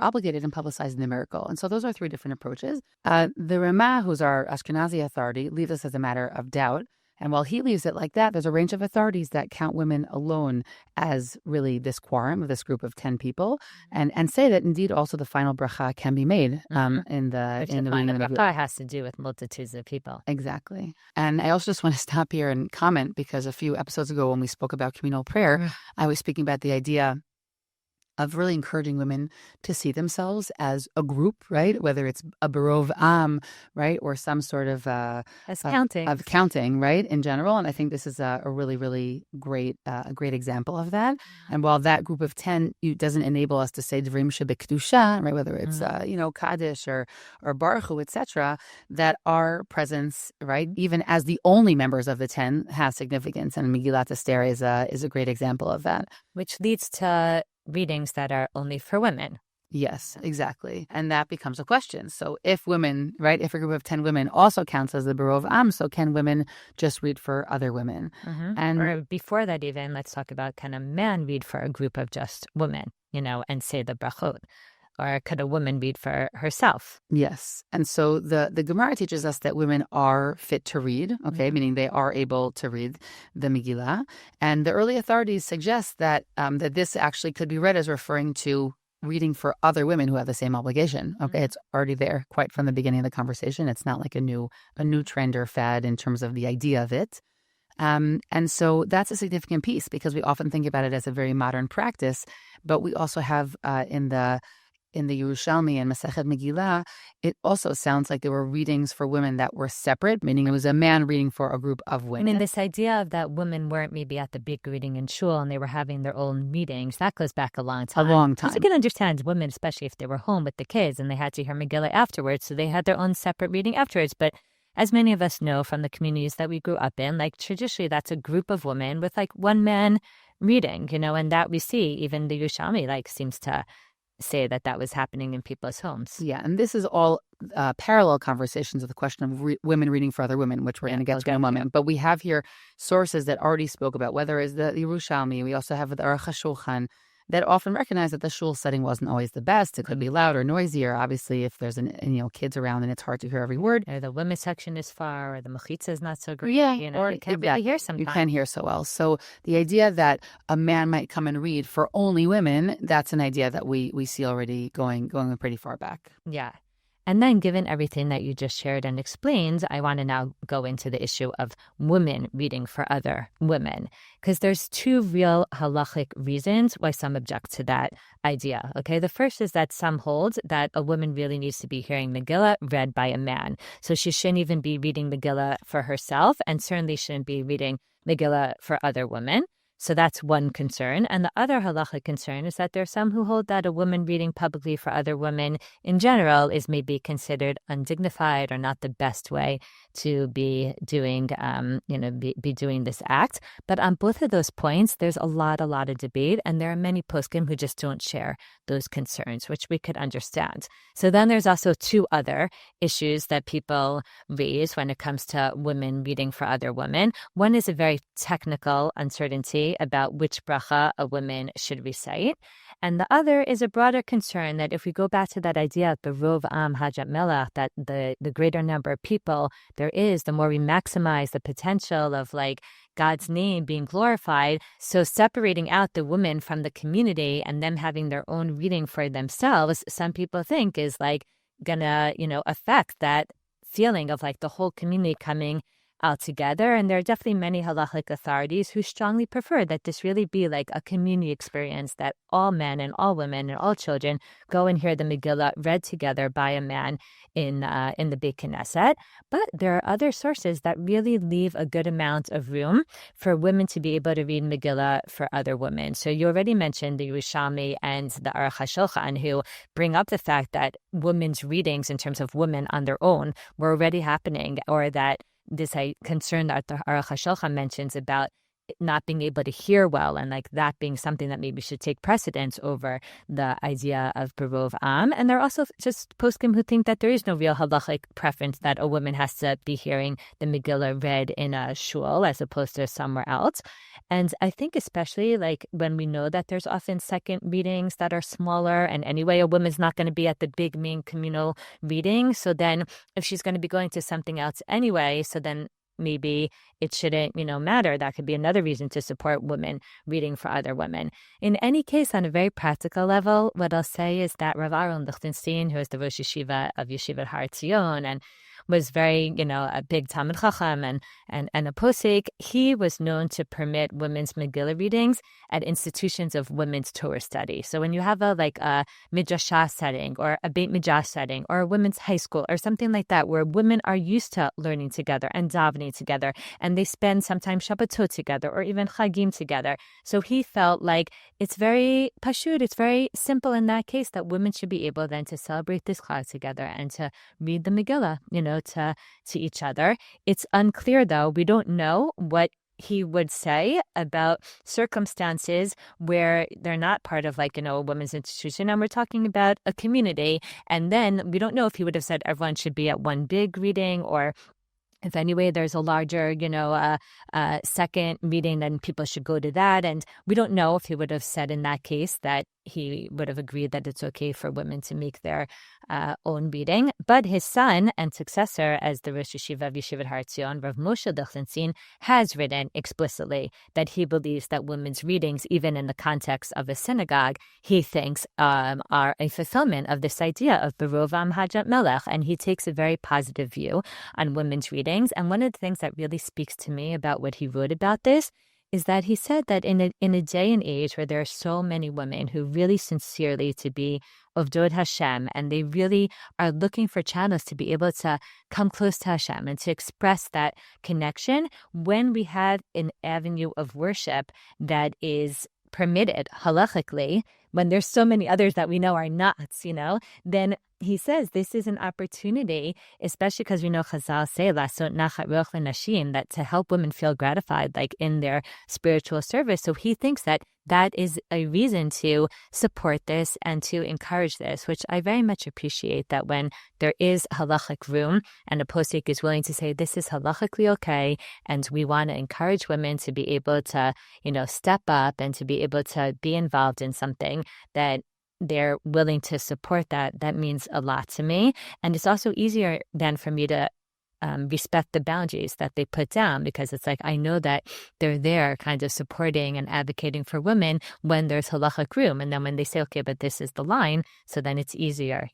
obligated in publicizing the miracle. And so those are 3 different approaches. The Ramah, who's our Ashkenazi authority, leaves us as a matter of doubt. And while he leaves it like that, there's a range of authorities that count women alone as really this quorum of this group of 10 people, and say that indeed also the final bracha can be made in the bracha has to do with multitudes of people. Exactly. And I also just want to stop here and comment, because a few episodes ago when we spoke about communal prayer, I was speaking about the idea of really encouraging women to see themselves as a group, right? Whether it's a Berov Am, right? Or some sort of counting, right? In general. And I think this is a really, really great example of that. And while that group of 10 doesn't enable us to say Dvarim Shebekdusha, right? Whether it's, Kaddish or Baruch Hu, etc., that our presence, right? Even as the only members of the 10 has significance. And Megillat Esther is a great example of that. Which leads to readings that are only for women. Yes, exactly. And that becomes a question. So if women, right, if a group of 10 women also counts as the Berov Am, so can women just read for other women? Or before that even, let's talk about, can a man read for a group of just women, and say the brachot? Or could a woman read for herself? Yes. And so the Gemara teaches us that women are fit to read, meaning they are able to read the Megillah. And the early authorities suggest that that this actually could be read as referring to reading for other women who have the same obligation. It's already there quite from the beginning of the conversation. It's not like a new trend or fad in terms of the idea of it. And so that's a significant piece, because we often think about it as a very modern practice, but we also have in the Yerushalmi and Masechet Megillah, it also sounds like there were readings for women that were separate, meaning it was a man reading for a group of women. I mean, this idea of that women weren't maybe at the big reading in shul and they were having their own meetings, that goes back a long time. A long time. Because you can understand women, especially if they were home with the kids and they had to hear Megillah afterwards, so they had their own separate reading afterwards. But as many of us know from the communities that we grew up in, like traditionally that's a group of women with like one man reading, and that we see, even the Yerushalmi seems to say that was happening in people's homes. Yeah, and this is all parallel conversations of the question of women reading for other women, which we're going to get to in a moment. But we have here sources that already spoke about, whether it's the Yerushalmi, we also have the Aruch HaShulchan, that often recognize that the shul setting wasn't always the best. It could be loud or noisier. Obviously, if there's kids around and it's hard to hear every word. Or the women's section is far, or the mechitza is not so great. Yeah, or you can't really hear sometimes. You can't hear so well. So the idea that a man might come and read for only women, that's an idea that we see already going pretty far back. Yeah. And then, given everything that you just shared and explained, I want to now go into the issue of women reading for other women, because there's 2 real halachic reasons why some object to that idea. The first is that some hold that a woman really needs to be hearing Megillah read by a man. So she shouldn't even be reading Megillah for herself, and certainly shouldn't be reading Megillah for other women. So that's one concern. And the other halachic concern is that there are some who hold that a woman reading publicly for other women in general is maybe considered undignified or not the best way to be doing, be doing this act. But on both of those points, there's a lot of debate, and there are many poskim who just don't share those concerns, which we could understand. So then there's also 2 other issues that people raise when it comes to women reading for other women. One is a very technical uncertainty say about which bracha a woman should recite. And the other is a broader concern that if we go back to that idea of the Rov Am Hajat Melech, that the greater number of people there is, the more we maximize the potential of like God's name being glorified. So separating out the women from the community and them having their own reading for themselves, some people think is like gonna, affect that feeling of like the whole community coming out together. And there are definitely many halachic authorities who strongly prefer that this really be like a community experience, that all men and all women and all children go and hear the Megillah read together by a man in the Beit Knesset. But there are other sources that really leave a good amount of room for women to be able to read Megillah for other women. So you already mentioned the Yerushalmi and the Aruch HaShulchan, who bring up the fact that women's readings in terms of women on their own were already happening, or that this concern that the Aruch HaShulchan mentions about not being able to hear well, and like that being something that maybe should take precedence over the idea of Berov Am. And there are also just poskim who think that there is no real halachic preference that a woman has to be hearing the Megillah read in a shul as opposed to somewhere else. And I think especially like when we know that there's often second readings that are smaller, and anyway, a woman's not going to be at the big main communal reading. So then if she's going to be going to something else anyway, so then maybe it shouldn't, matter. That could be another reason to support women reading for other women. In any case, on a very practical level, what I'll say is that Rav Aharon Lichtenstein, who is the Rosh Yeshiva of Yeshivat Har Tzion and was very, a big Talmid Chacham and a posek, he was known to permit women's Megillah readings at institutions of women's Torah study. So when you have a midrashah setting or a Beit Midrash setting or a women's high school or something like that, where women are used to learning together and davening together, and they spend sometimes Shabbatot together or even Chagim together. So he felt like it's very pashut, it's very simple in that case that women should be able then to celebrate this class together and to read the Megillah, to each other. It's unclear, though. We don't know what he would say about circumstances where they're not part of a women's institution, and we're talking about a community. And then we don't know if he would have said everyone should be at one big reading, or if anyway there's a larger, second reading, then people should go to that. And we don't know if he would have said in that case that he would have agreed that it's okay for women to make their own reading. But his son and successor as the Rosh Yeshiva of Yeshivat Har Tzion, Rav Moshe Lichtenstein, has written explicitly that he believes that women's readings, even in the context of a synagogue, he thinks are a fulfillment of this idea of Berov Am Hajat Melech, and he takes a very positive view on women's readings. And one of the things that really speaks to me about what he wrote about this is that he said that in a day and age where there are so many women who really sincerely to be Ovdod Hashem, and they really are looking for channels to be able to come close to Hashem and to express that connection, when we have an avenue of worship that is permitted halachically, when there's so many others that we know are not, then he says this is an opportunity, especially because we know Chazal say lasot nachat ruach l'nashim, that to help women feel gratified, like in their spiritual service. So he thinks that that is a reason to support this and to encourage this, which I very much appreciate, that when there is halachic room and a posek is willing to say this is halachically okay, and we want to encourage women to be able to, step up and to be able to be involved in something, that they're willing to support that means a lot to me. And it's also easier then for me to respect the boundaries that they put down, because it's like I know that they're there kind of supporting and advocating for women when there's halachic room. And then when they say, okay, but this is the line, so then it's easier,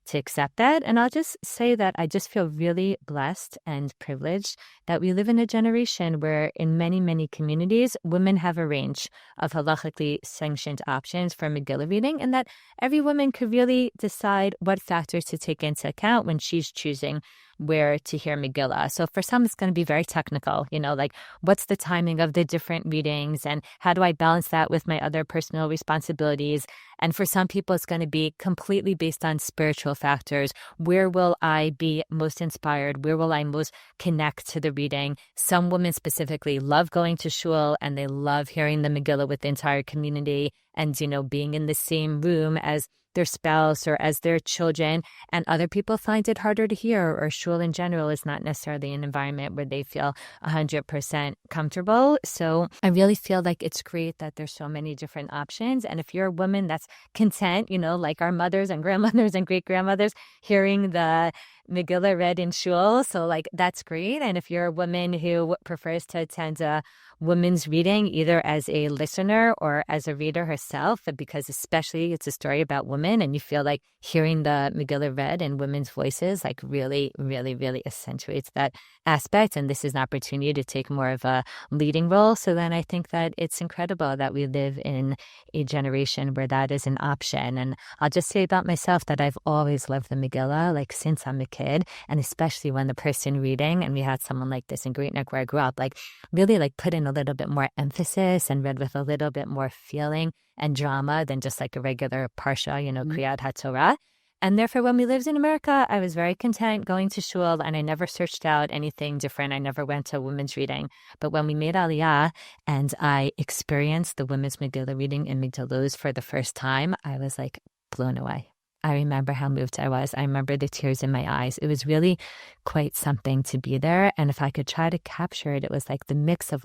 to accept that. And I'll just say that I just feel really blessed and privileged that we live in a generation where in many, many communities, women have a range of halachically sanctioned options for Megillah reading, and that every woman could really decide what factors to take into account when she's choosing where to hear Megillah. So for some, it's going to be very technical, like what's the timing of the different readings and how do I balance that with my other personal responsibilities? And for some people, it's going to be completely based on spiritual factors. Where will I be most inspired? Where will I most connect to the reading? Some women specifically love going to shul and they love hearing the Megillah with the entire community. and, being in the same room as their spouse or as their children, and other people find it harder to hear, or shul in general is not necessarily an environment where they feel 100% comfortable. So I really feel like it's great that there's so many different options. And if you're a woman that's content, like our mothers and grandmothers and great-grandmothers, hearing the Megillah read in shul, so that's great. And if you're a woman who prefers to attend a women's reading, either as a listener or as a reader herself, because especially it's a story about women, and you feel like hearing the Megillah read in women's voices really, really, really accentuates that aspect. And this is an opportunity to take more of a leading role. So then I think that it's incredible that we live in a generation where that is an option. And I'll just say about myself that I've always loved the Megillah, since I'm a kid, and especially when the person reading, and we had someone like this in Great Neck where I grew up, really put in a little bit more emphasis and read with a little bit more feeling and drama than just a regular parsha, Kriyat HaTorah. And therefore, when we lived in America, I was very content going to shul, and I never searched out anything different. I never went to women's reading. But when we made Aliyah and I experienced the women's Megillah reading in Migdalos for the first time, I was blown away. I remember how moved I was. I remember the tears in my eyes. It was really quite something to be there. And if I could try to capture it, it was the mix of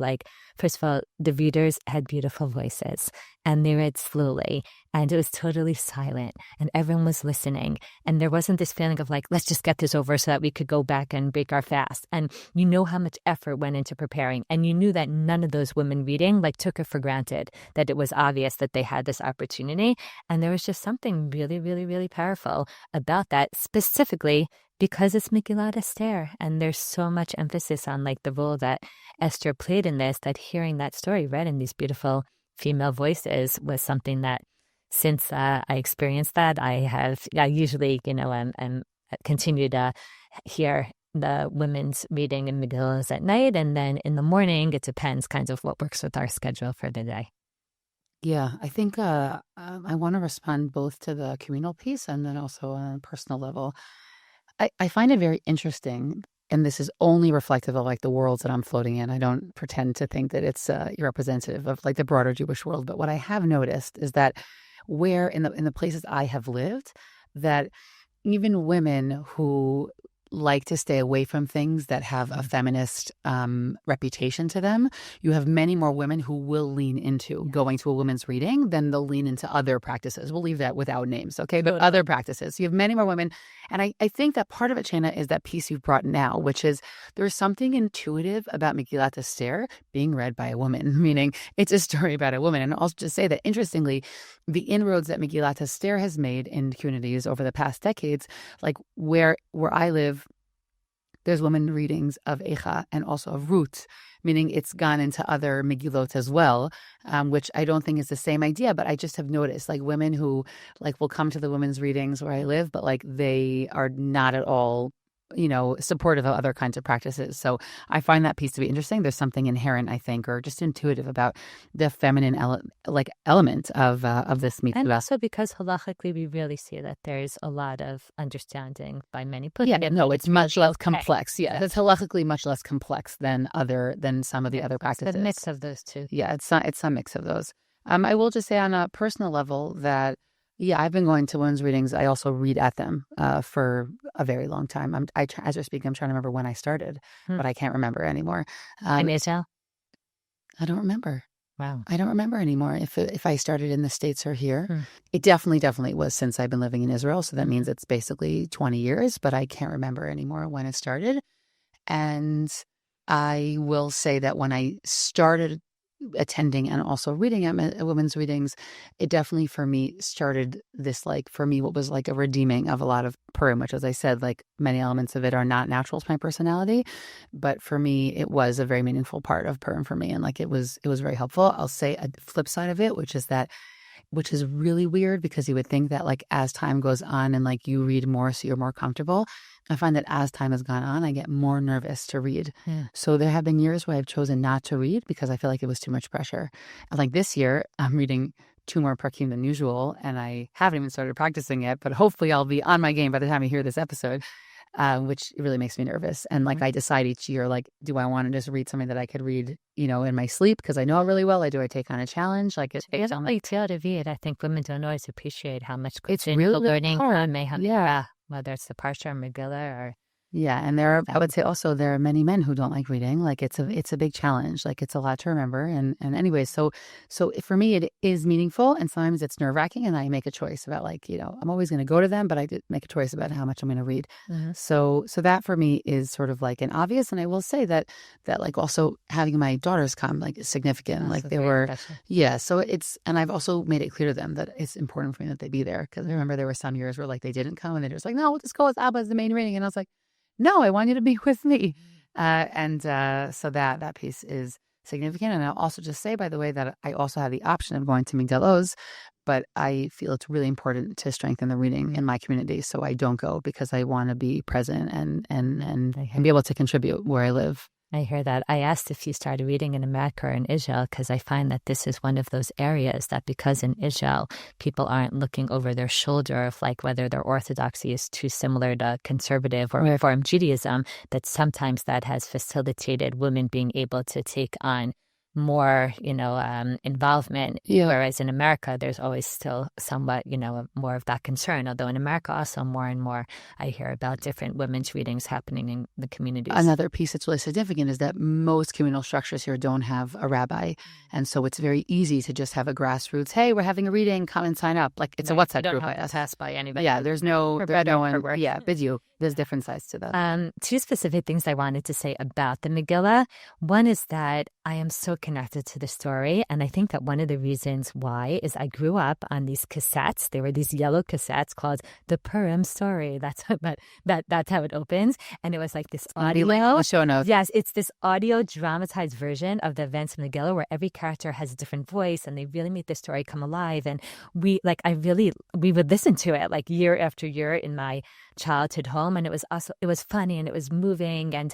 first of all, the readers had beautiful voices and they read slowly, and it was totally silent and everyone was listening. And there wasn't this feeling of let's just get this over so that we could go back and break our fast. And how much effort went into preparing. And you knew that none of those women reading took it for granted, that it was obvious that they had this opportunity. And there was just something really, really, really powerful about that, specifically because it's Megillat Esther. And there's so much emphasis on the role that Esther played in this, that hearing that story read in these beautiful female voices was something that, since I experienced that, I usually, and continue to hear the women's reading in Megillas at night. And then in the morning, it depends kind of what works with our schedule for the day. Yeah, I think I want to respond both to the communal piece and then also on a personal level. I find it very interesting, and this is only reflective of the worlds that I'm floating in. I don't pretend to think that it's representative of the broader Jewish world. But what I have noticed is that where in the places I have lived, that even women who like to stay away from things that have a feminist reputation to them, you have many more women who will lean into going to a women's reading than they'll lean into other practices. We'll leave that without names, okay? But other practices. So you have many more women. And I think that part of it, Shayna, is that piece you've brought now, which is there's something intuitive about Megillat Esther being read by a woman, meaning it's a story about a woman. And I'll just say that, interestingly, the inroads that Megillat Esther has made in communities over the past decades, where I live, there's women readings of Echa and also of Ruth, meaning it's gone into other Megillot as well, which I don't think is the same idea, but I just have noticed women who will come to the women's readings where I live, but they are not at all supportive of other kinds of practices. So I find that piece to be interesting. There's something inherent, I think, or just intuitive about the feminine element of this mitzvah. And also because halachically we really see that there's a lot of understanding by many people. Yeah, no, it's much less complex. Yeah, it's halachically much less complex than some of the other practices. It's a mix of those two. Yeah, it's a mix of those. I will just say on a personal level that, yeah, I've been going to women's readings. I also read at them for a very long time. As you're speaking, I'm trying to remember when I started, but I can't remember anymore. In Israel? I don't remember. Wow. I don't remember anymore if I started in the States or here. It definitely was since I've been living in Israel. So that means it's basically 20 years, but I can't remember anymore when it started. And I will say that when I started attending and also reading at women's readings, it definitely for me started this for me what was a redeeming of a lot of Purim, which, as I said, many elements of it are not natural to my personality, but for me it was a very meaningful part of Purim for me, and it was very helpful. I'll say a flip side of it, which is really weird, because you would think that as time goes on and you read more so you're more comfortable. I find that as time has gone on, I get more nervous to read. Yeah. So there have been years where I've chosen not to read because I feel like it was too much pressure. And this year, I'm reading 2 more Prakim than usual, and I haven't even started practicing yet, but hopefully I'll be on my game by the time you hear this episode. which really makes me nervous. And like I decide each year, like, do I want to just read something that I could read, in my sleep because I know it really well? Or do I take on a challenge? Like it's based on like to read. I think women don't always appreciate how much it's really learning hard. yeah, whether it's the Parsha or Megilla or Yeah, and I would say also there are many men who don't like reading. Like it's a big challenge. Like it's a lot to remember. And anyway, so for me it is meaningful, and sometimes it's nerve-wracking, and I make a choice about like, I'm always going to go to them, but I did make a choice about how much I'm going to read. So that for me is sort of like an obvious, and I will say that like also having my daughters come like is significant. Like they were so and I've also made it clear to them that it's important for me that they be there, because I remember there were some years where like they didn't come and they're just like, no, we'll just go with Abba as the main reading, and I was like, no, I want you to be with me. So that piece is significant. And I'll also just say, by the way, that I also have the option of going to Migdalos, but I feel it's really important to strengthen the reading in my community. So I don't go because I want to be present and be able to contribute where I live. I hear that. I asked if you started reading in America or in Israel because I find that this is one of those areas that, because in Israel, people aren't looking over their shoulder of like whether their orthodoxy is too similar to conservative or Reform Judaism, that sometimes that has facilitated women being able to take on more, involvement. Whereas in America, there's always still somewhat, more of that concern. Although in America, also more and more, I hear about different women's readings happening in the communities. Another piece that's really significant is that most communal structures here don't have a rabbi. And so it's very easy to just have a grassroots, hey, we're having a reading, come and sign up. Like it's a WhatsApp group. Passed by anybody. Yeah, there's no one. Yeah, bidyu. There's different sides to that. Two specific things I wanted to say about the Megillah. One is that I am so connected to the story, and I think that one of the reasons why is I grew up on these cassettes. There were these yellow cassettes called the Purim Story. That's how it opens, and it was like this audio. Show notes. Yes, it's this audio dramatized version of the events of Megillah where every character has a different voice, and they really make the story come alive. And we would listen to it like year after year in my childhood home, and it was funny and it was moving, and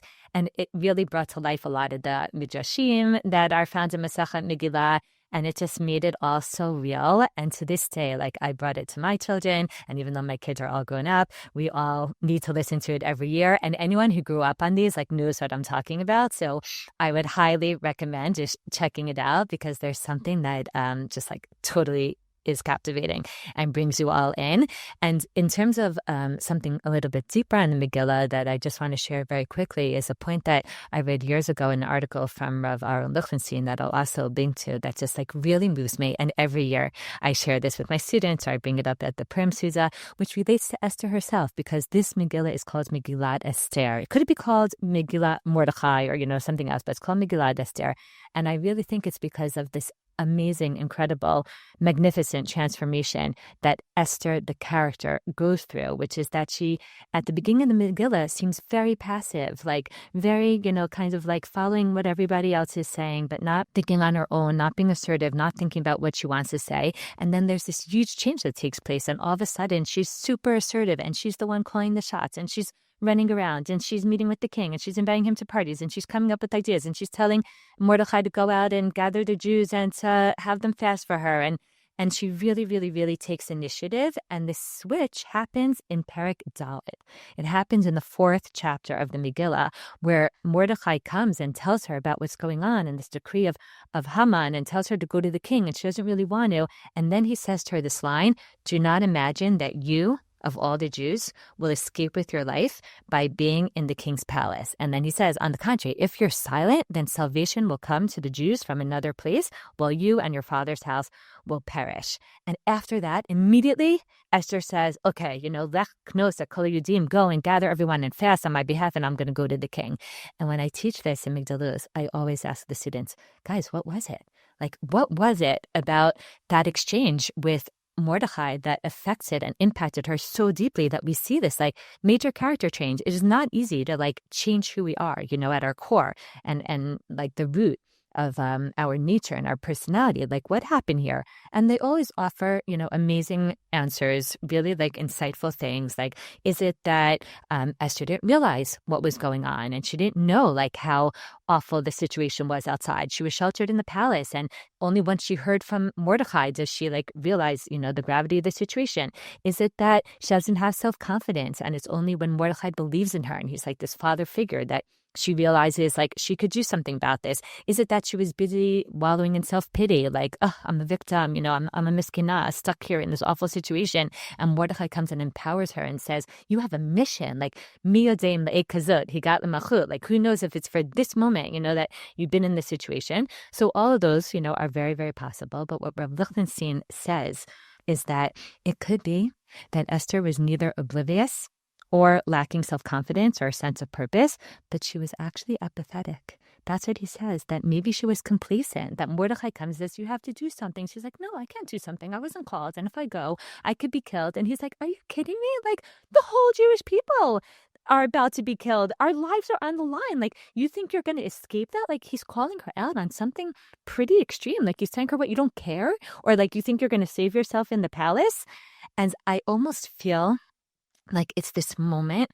it really brought to life a lot of the midrashim that are found in Masechet Megillah, and it just made it all so real. And to this day, like I brought it to my children, and even though my kids are all grown up, we all need to listen to it every year. And anyone who grew up on these like knows what I'm talking about. So I would highly recommend just checking it out, because there's something that just like totally is captivating and brings you all in. And in terms of something a little bit deeper on the Megillah that I just want to share very quickly is a point that I read years ago in an article from Rav Aharon Lichtenstein that I'll also link to, that just like really moves me. And every year I share this with my students, or I bring it up at the Purim Seuda, which relates to Esther herself, because this Megillah is called Megillat Esther. It could be called Megillat Mordechai or something else, but it's called Megillat Esther. And I really think it's because of this amazing, incredible, magnificent transformation that Esther, the character, goes through, which is that she, at the beginning of the Megillah, seems very passive, like very, kind of like following what everybody else is saying, but not thinking on her own, not being assertive, not thinking about what she wants to say. And then there's this huge change that takes place, and all of a sudden she's super assertive, and she's the one calling the shots, and she's running around, and she's meeting with the king, and she's inviting him to parties, and she's coming up with ideas, and she's telling Mordechai to go out and gather the Jews and to have them fast for her. And she really, really, really takes initiative. And this switch happens in Perek Dalet. It happens in the 4th chapter of the Megillah, where Mordechai comes and tells her about what's going on in this decree of Haman, and tells her to go to the king, and she doesn't really want to. And then he says to her this line, do not imagine that you, of all the Jews, will escape with your life by being in the king's palace. And then he says, on the contrary, if you're silent, then salvation will come to the Jews from another place, while you and your father's house will perish. And after that, immediately, Esther says, okay, lech knos kol yudim, go and gather everyone and fast on my behalf, and I'm going to go to the king. And when I teach this in Migdalos, I always ask the students, guys, what was it? Like, what was it about that exchange with Mordechai that affected and impacted her so deeply that we see this like major character change? It is not easy to like change who we are, at our core and like the root our nature and our personality. Like, what happened here? And they always offer, amazing answers, really like insightful things. Like, is it that Esther didn't realize what was going on and she didn't know like how awful the situation was outside? She was sheltered in the palace, and only once she heard from Mordechai does she like realize, the gravity of the situation. Is it that she doesn't have self-confidence, and it's only when Mordechai believes in her and he's like this father figure that she realizes like she could do something about this? Is it that she was busy wallowing in self-pity, like, oh, I'm a victim, I'm a miskina, stuck here in this awful situation, and Mordechai comes and empowers her and says, you have a mission, like, miyodeim le'ekazot, higat lemachut, like, who knows if it's for this moment, that you've been in this situation. So all of those, are very, very possible. But what Rav Lichtenstein says is that it could be that Esther was neither oblivious or lacking self-confidence or a sense of purpose, but she was actually apathetic. That's what he says, that maybe she was complacent, that Mordechai comes and says, you have to do something. She's like, no, I can't do something. I wasn't called. And if I go, I could be killed. And he's like, are you kidding me? Like, the whole Jewish people are about to be killed. Our lives are on the line. Like, you think you're going to escape that? Like, he's calling her out on something pretty extreme. Like, he's telling her what, you don't care? Or like, you think you're going to save yourself in the palace? And I almost feel like it's this moment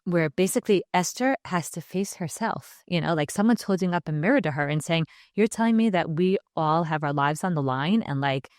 where basically Esther has to face herself, like someone's holding up a mirror to her and saying, you're telling me that we all have our lives on the line and like,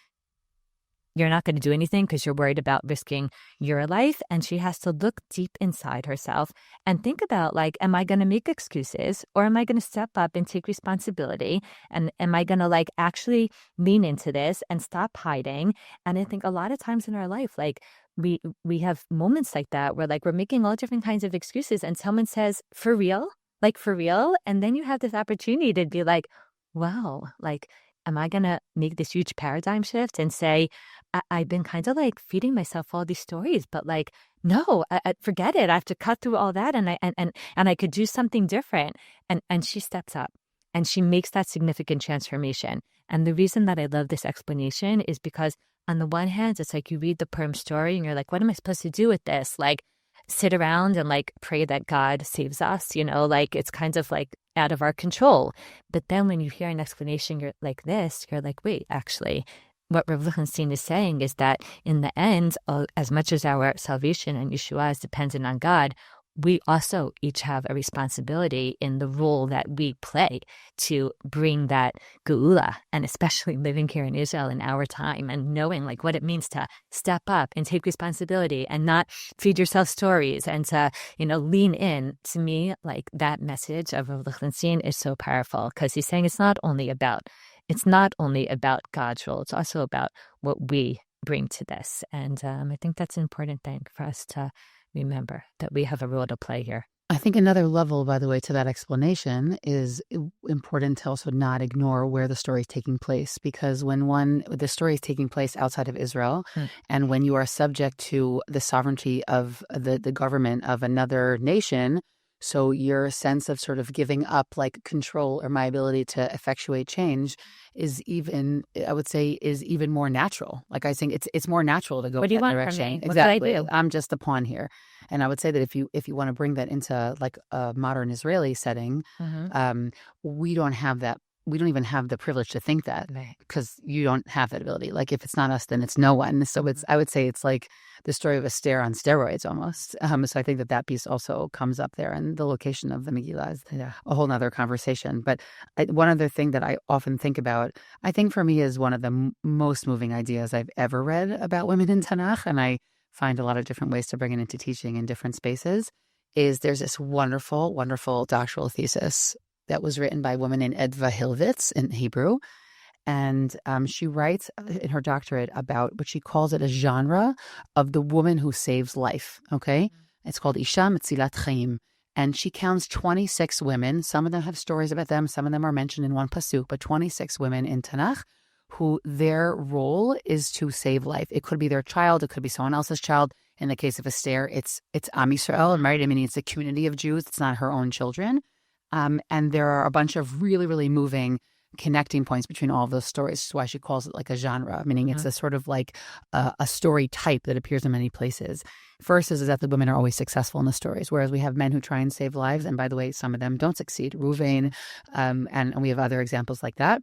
you're not going to do anything because you're worried about risking your life. And she has to look deep inside herself and think about like, am I going to make excuses, or am I going to step up and take responsibility? And am I going to like actually lean into this and stop hiding? And I think a lot of times in our life, like we have moments like that where like we're making all different kinds of excuses and someone says, for real? Like, for real? And then you have this opportunity to be like, wow, like, am I going to make this huge paradigm shift and say, I've been kind of like feeding myself all these stories, but like, no, I forget it. I have to cut through all that, and I could do something different. And she steps up and she makes that significant transformation. And the reason that I love this explanation is because on the one hand, it's like you read the Purim story and you're like, what am I supposed to do with this? Like, sit around and like pray that God saves us, like it's kind of like out of our control. But then when you hear an explanation you're like this, you're like, wait, actually, what Rav Lichtenstein is saying is that in the end, as much as our salvation and Yeshua is dependent on God, we also each have a responsibility in the role that we play to bring that geula, and especially living here in Israel in our time and knowing like what it means to step up and take responsibility and not feed yourself stories and to, lean in. To me, like that message of Rav Lichtenstein is so powerful because he's saying it's not only about God's role, it's also about what we bring to this. And I think that's an important thing for us to remember, that we have a role to play here. I think another level, by the way, to that explanation is important to also not ignore where the story is taking place, because the story is taking place outside of Israel, and when you are subject to the sovereignty of the government of another nation, so your sense of sort of giving up like control or my ability to effectuate change is even, I would say, is even more natural. Like I think it's more natural to go what do you that want direction. From me? Exactly. What could I do? I'm just the pawn here. And I would say that if you want to bring that into like a modern Israeli setting, we don't have that. We don't even have the privilege to think that, because you don't have that ability. Like if it's not us, then it's no one. So I would say it's like the story of Esther on steroids almost. So I think that piece also comes up there, and the location of the Megillah is a whole nother conversation. But one other thing that I often think about, I think for me is one of the most moving ideas I've ever read about women in Tanakh, and I find a lot of different ways to bring it into teaching in different spaces, is there's this wonderful, wonderful doctoral thesis that was written by a woman named Edva Hilvitz in Hebrew. And she writes in her doctorate about what she calls it a genre of the woman who saves life, okay? It's called Isha Metzilat Chaim. And she counts 26 women. Some of them have stories about them. Some of them are mentioned in one pasuk, but 26 women in Tanakh who their role is to save life. It could be their child. It could be someone else's child. In the case of Esther, it's Am Yisrael, right? I mean, it's a community of Jews. It's not her own children. And there are a bunch of really, really moving connecting points between all of those stories. That's why she calls it like a genre, meaning it's a sort of like a story type that appears in many places. First is that the women are always successful in the stories, whereas we have men who try and save lives. And by the way, some of them don't succeed. Ruvain, and we have other examples like that.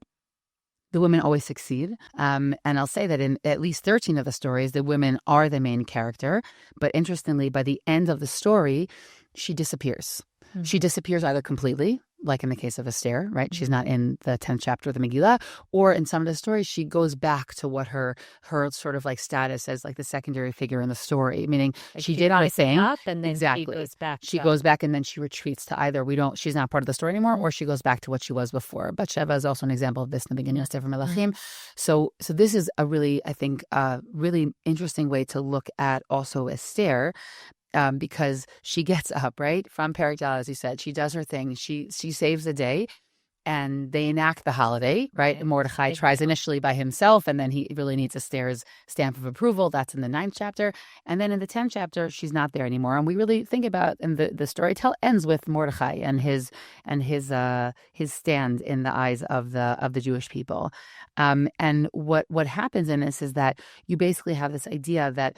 The women always succeed. And I'll say that in at least 13 of the stories, the women are the main character. But interestingly, by the end of the story, she disappears. She disappears either completely, like in the case of Esther, right? She's not in the 10th chapter of the Megillah, or in some of the stories, she goes back to what her sort of like status as like the secondary figure in the story, meaning like she did a thing. Up and then exactly. She goes back. She goes back and then she retreats to either she's not part of the story anymore, or she goes back to what she was before. Bathsheba is also an example of this in the beginning of Sefer Melachim. So this is a really, I think, really interesting way to look at also Esther. Because she gets up, right, from Perek Dal, as you said. She does her thing. She saves the day, and they enact the holiday, right? Mordechai tries initially by himself, and then he really needs Esther's stamp of approval. That's in the 9th chapter. And then in the 10th chapter, she's not there anymore. And we really think about, and the story ends with Mordechai and his stand in the eyes of the Jewish people. And what happens in this is that you basically have this idea that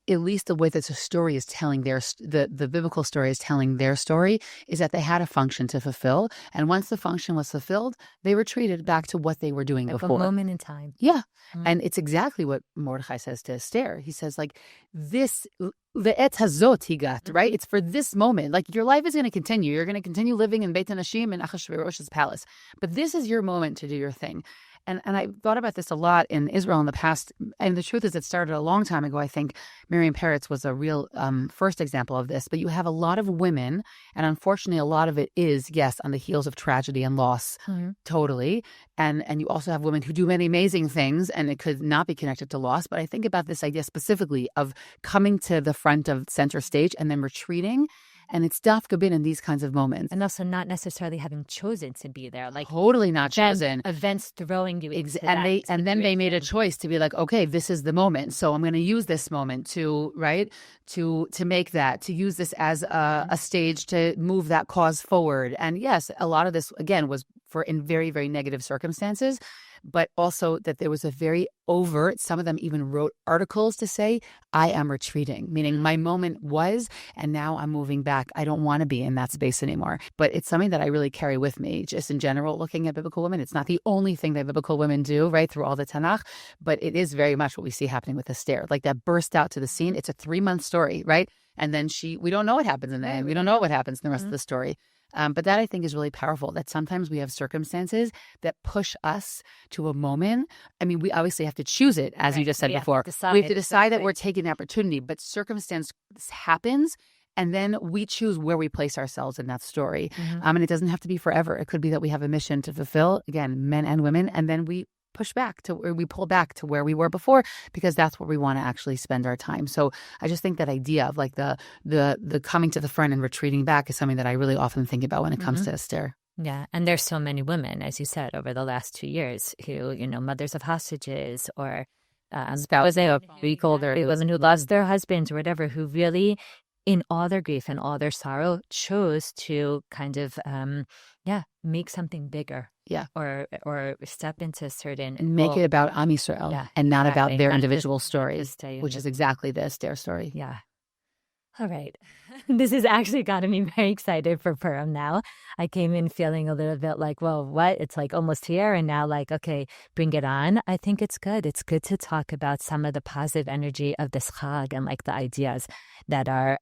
at least the way that the story is telling the biblical story is telling their story, is that they had a function to fulfill. And once the function was fulfilled, they retreated back to what they were doing like before. A moment in time. Yeah. And it's exactly what Mordechai says to Esther. He says, like, this, the et hazot higat, right? It's for this moment. Like, your life is going to continue. You're going to continue living in Beit Hanashim and Achashverosh's palace. But this is your moment to do your thing. And I thought about this a lot in Israel in the past. And the truth is, it started a long time ago. I think Miriam Peretz was a real first example of this. But you have a lot of women, and unfortunately, a lot of it is, yes, on the heels of tragedy and loss, totally. And you also have women who do many amazing things, and it could not be connected to loss. But I think about this idea specifically of coming to the front of center stage and then retreating. And it's dafka bin in these kinds of moments. And also not necessarily having chosen to be there. Like totally not chosen. Events throwing you into and then they made a choice to be like, okay, this is the moment. So I'm going to use this moment to make that, to use this as a stage to move that cause forward. And yes, a lot of this, again, was in very, very negative circumstances. But also that there was a very overt, some of them even wrote articles to say, I am retreating, meaning my moment was, and now I'm moving back. I don't want to be in that space anymore. But it's something that I really carry with me, just in general, looking at biblical women. It's not the only thing that biblical women do, right, through all the Tanakh, but it is very much what we see happening with Esther. Like that burst out to the scene. It's a 3-month story, right? And then we don't know what happens in the end. We don't know what happens in the rest of the story. But that, I think, is really powerful, that sometimes we have circumstances that push us to a moment. I mean, we obviously have to choose it, as you just said before. We have to decide that we're taking the opportunity, but circumstance happens, and then we choose where we place ourselves in that story. And it doesn't have to be forever. It could be that we have a mission to fulfill, again, men and women, and then we pull back to where we were before, because that's where we want to actually spend our time. So I just think that idea of like the coming to the front and retreating back is something that I really often think about when it comes to Esther. Yeah, and there's so many women, as you said, over the last 2 years who, mothers of hostages or spouses or women who lost their husbands or whatever, who really, in all their grief and all their sorrow, chose to kind of, make something bigger. Yeah. Or step into certain... And make it about Am Yisrael and not about their individual stories, which is exactly the Esther story. Yeah. All right. This has actually gotten me very excited for Purim now. I came in feeling a little bit like, well, what? It's like almost here. And now like, okay, bring it on. I think it's good. It's good to talk about some of the positive energy of this Chag and like the ideas that are,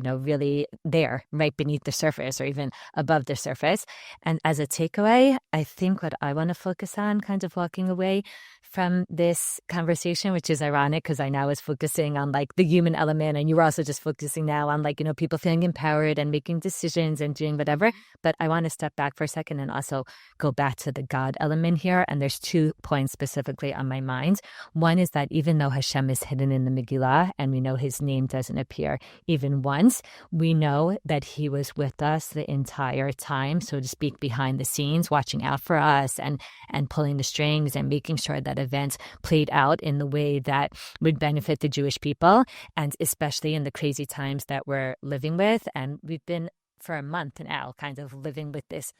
really there, right beneath the surface or even above the surface. And as a takeaway, I think what I want to focus on, kind of walking away from this conversation, which is ironic because I now was focusing on like the human element, and you were also just focusing now on like, people feeling empowered and making decisions and doing whatever. But I want to step back for a second and also go back to the God element here. And there's 2 points specifically on my mind. One is that even though Hashem is hidden in the Megillah and we know his name doesn't appear even once, we know that he was with us the entire time, so to speak, behind the scenes, watching out for us and pulling the strings and making sure that events played out in the way that would benefit the Jewish people, and especially in the crazy times that we're living with. And we've been for a month now kind of living with this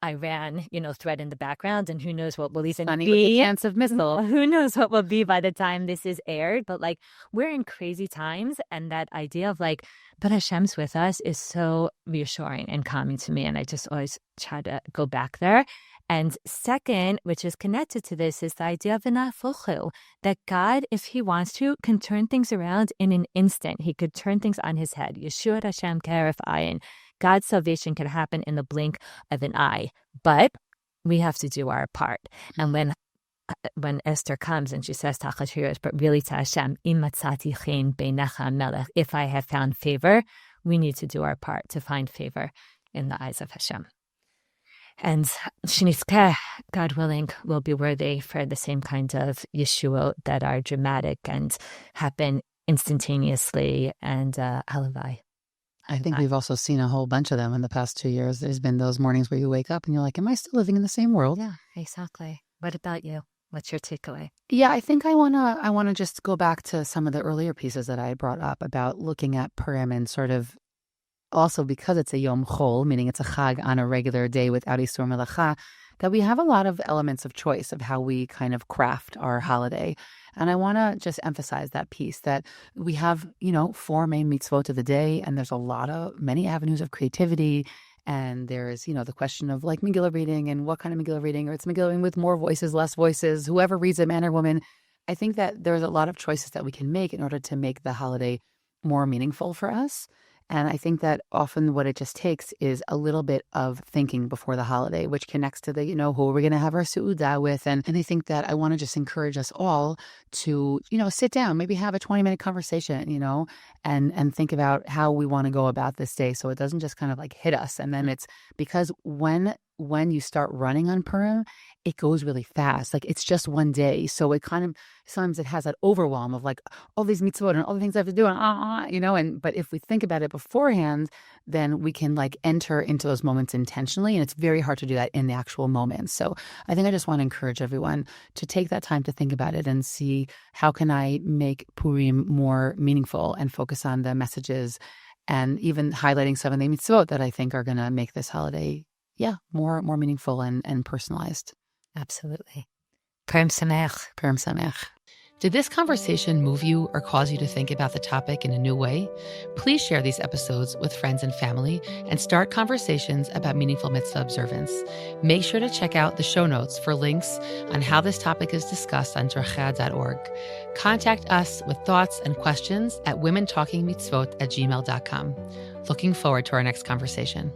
Iran, thread in the background, and who knows what will even Funny be. with the chance of missile. Who knows what will be by the time this is aired? But like, we're in crazy times, and that idea of like, but Hashem's with us is so reassuring and calming to me, and I just always try to go back there. And second, which is connected to this, is the idea of v'nafuchu, that God, if he wants to, can turn things around in an instant. He could turn things on his head. Yeshua Hashem keref ayin. God's salvation can happen in the blink of an eye. But we have to do our part. And when Esther comes and she says tachareishi, but really to Hashem, im matzati chen beinecha melech, if I have found favor, we need to do our part to find favor in the eyes of Hashem. And Shnizkeh, God willing, will be worthy for the same kind of Yeshua that are dramatic and happen instantaneously, and halavai. I think we've also seen a whole bunch of them in the past 2 years. There's been those mornings where you wake up and you're like, am I still living in the same world? Yeah, exactly. What about you? What's your takeaway? Yeah, I think I wanna just go back to some of the earlier pieces that I brought up about looking at Purim and sort of also because it's a Yom Chol, meaning it's a Chag on a regular day without Isur Melacha, that we have a lot of elements of choice of how we kind of craft our holiday. And I want to just emphasize that piece that we have, 4 main mitzvot of the day, and there's many avenues of creativity. And there's, the question of like Megilla reading and what kind of Megilla reading, or it's Megilla reading with more voices, less voices, whoever reads it, man or woman. I think that there's a lot of choices that we can make in order to make the holiday more meaningful for us. And I think that often what it just takes is a little bit of thinking before the holiday, which connects to the, who are we going to have our Seuda with? And I think that I want to just encourage us all to, sit down, maybe have a 20-minute conversation, and think about how we want to go about this day so it doesn't just kind of like hit us. And then it's because when you start running on Purim, it goes really fast. Like it's just one day. So it kind of, sometimes it has that overwhelm of like all these mitzvot and all the things I have to do and but if we think about it beforehand, then we can like enter into those moments intentionally. And it's very hard to do that in the actual moment. So I think I just want to encourage everyone to take that time to think about it and see how can I make Purim more meaningful and focus on the messages and even highlighting some of the mitzvot that I think are going to make this holiday more meaningful and personalized. Absolutely. Purim Sameach. Purim Sameach. Did this conversation move you or cause you to think about the topic in a new way? Please share these episodes with friends and family and start conversations about meaningful mitzvah observance. Make sure to check out the show notes for links on how this topic is discussed on Deracheha.org. Contact us with thoughts and questions at womentalkingmitzvot@gmail.com. Looking forward to our next conversation.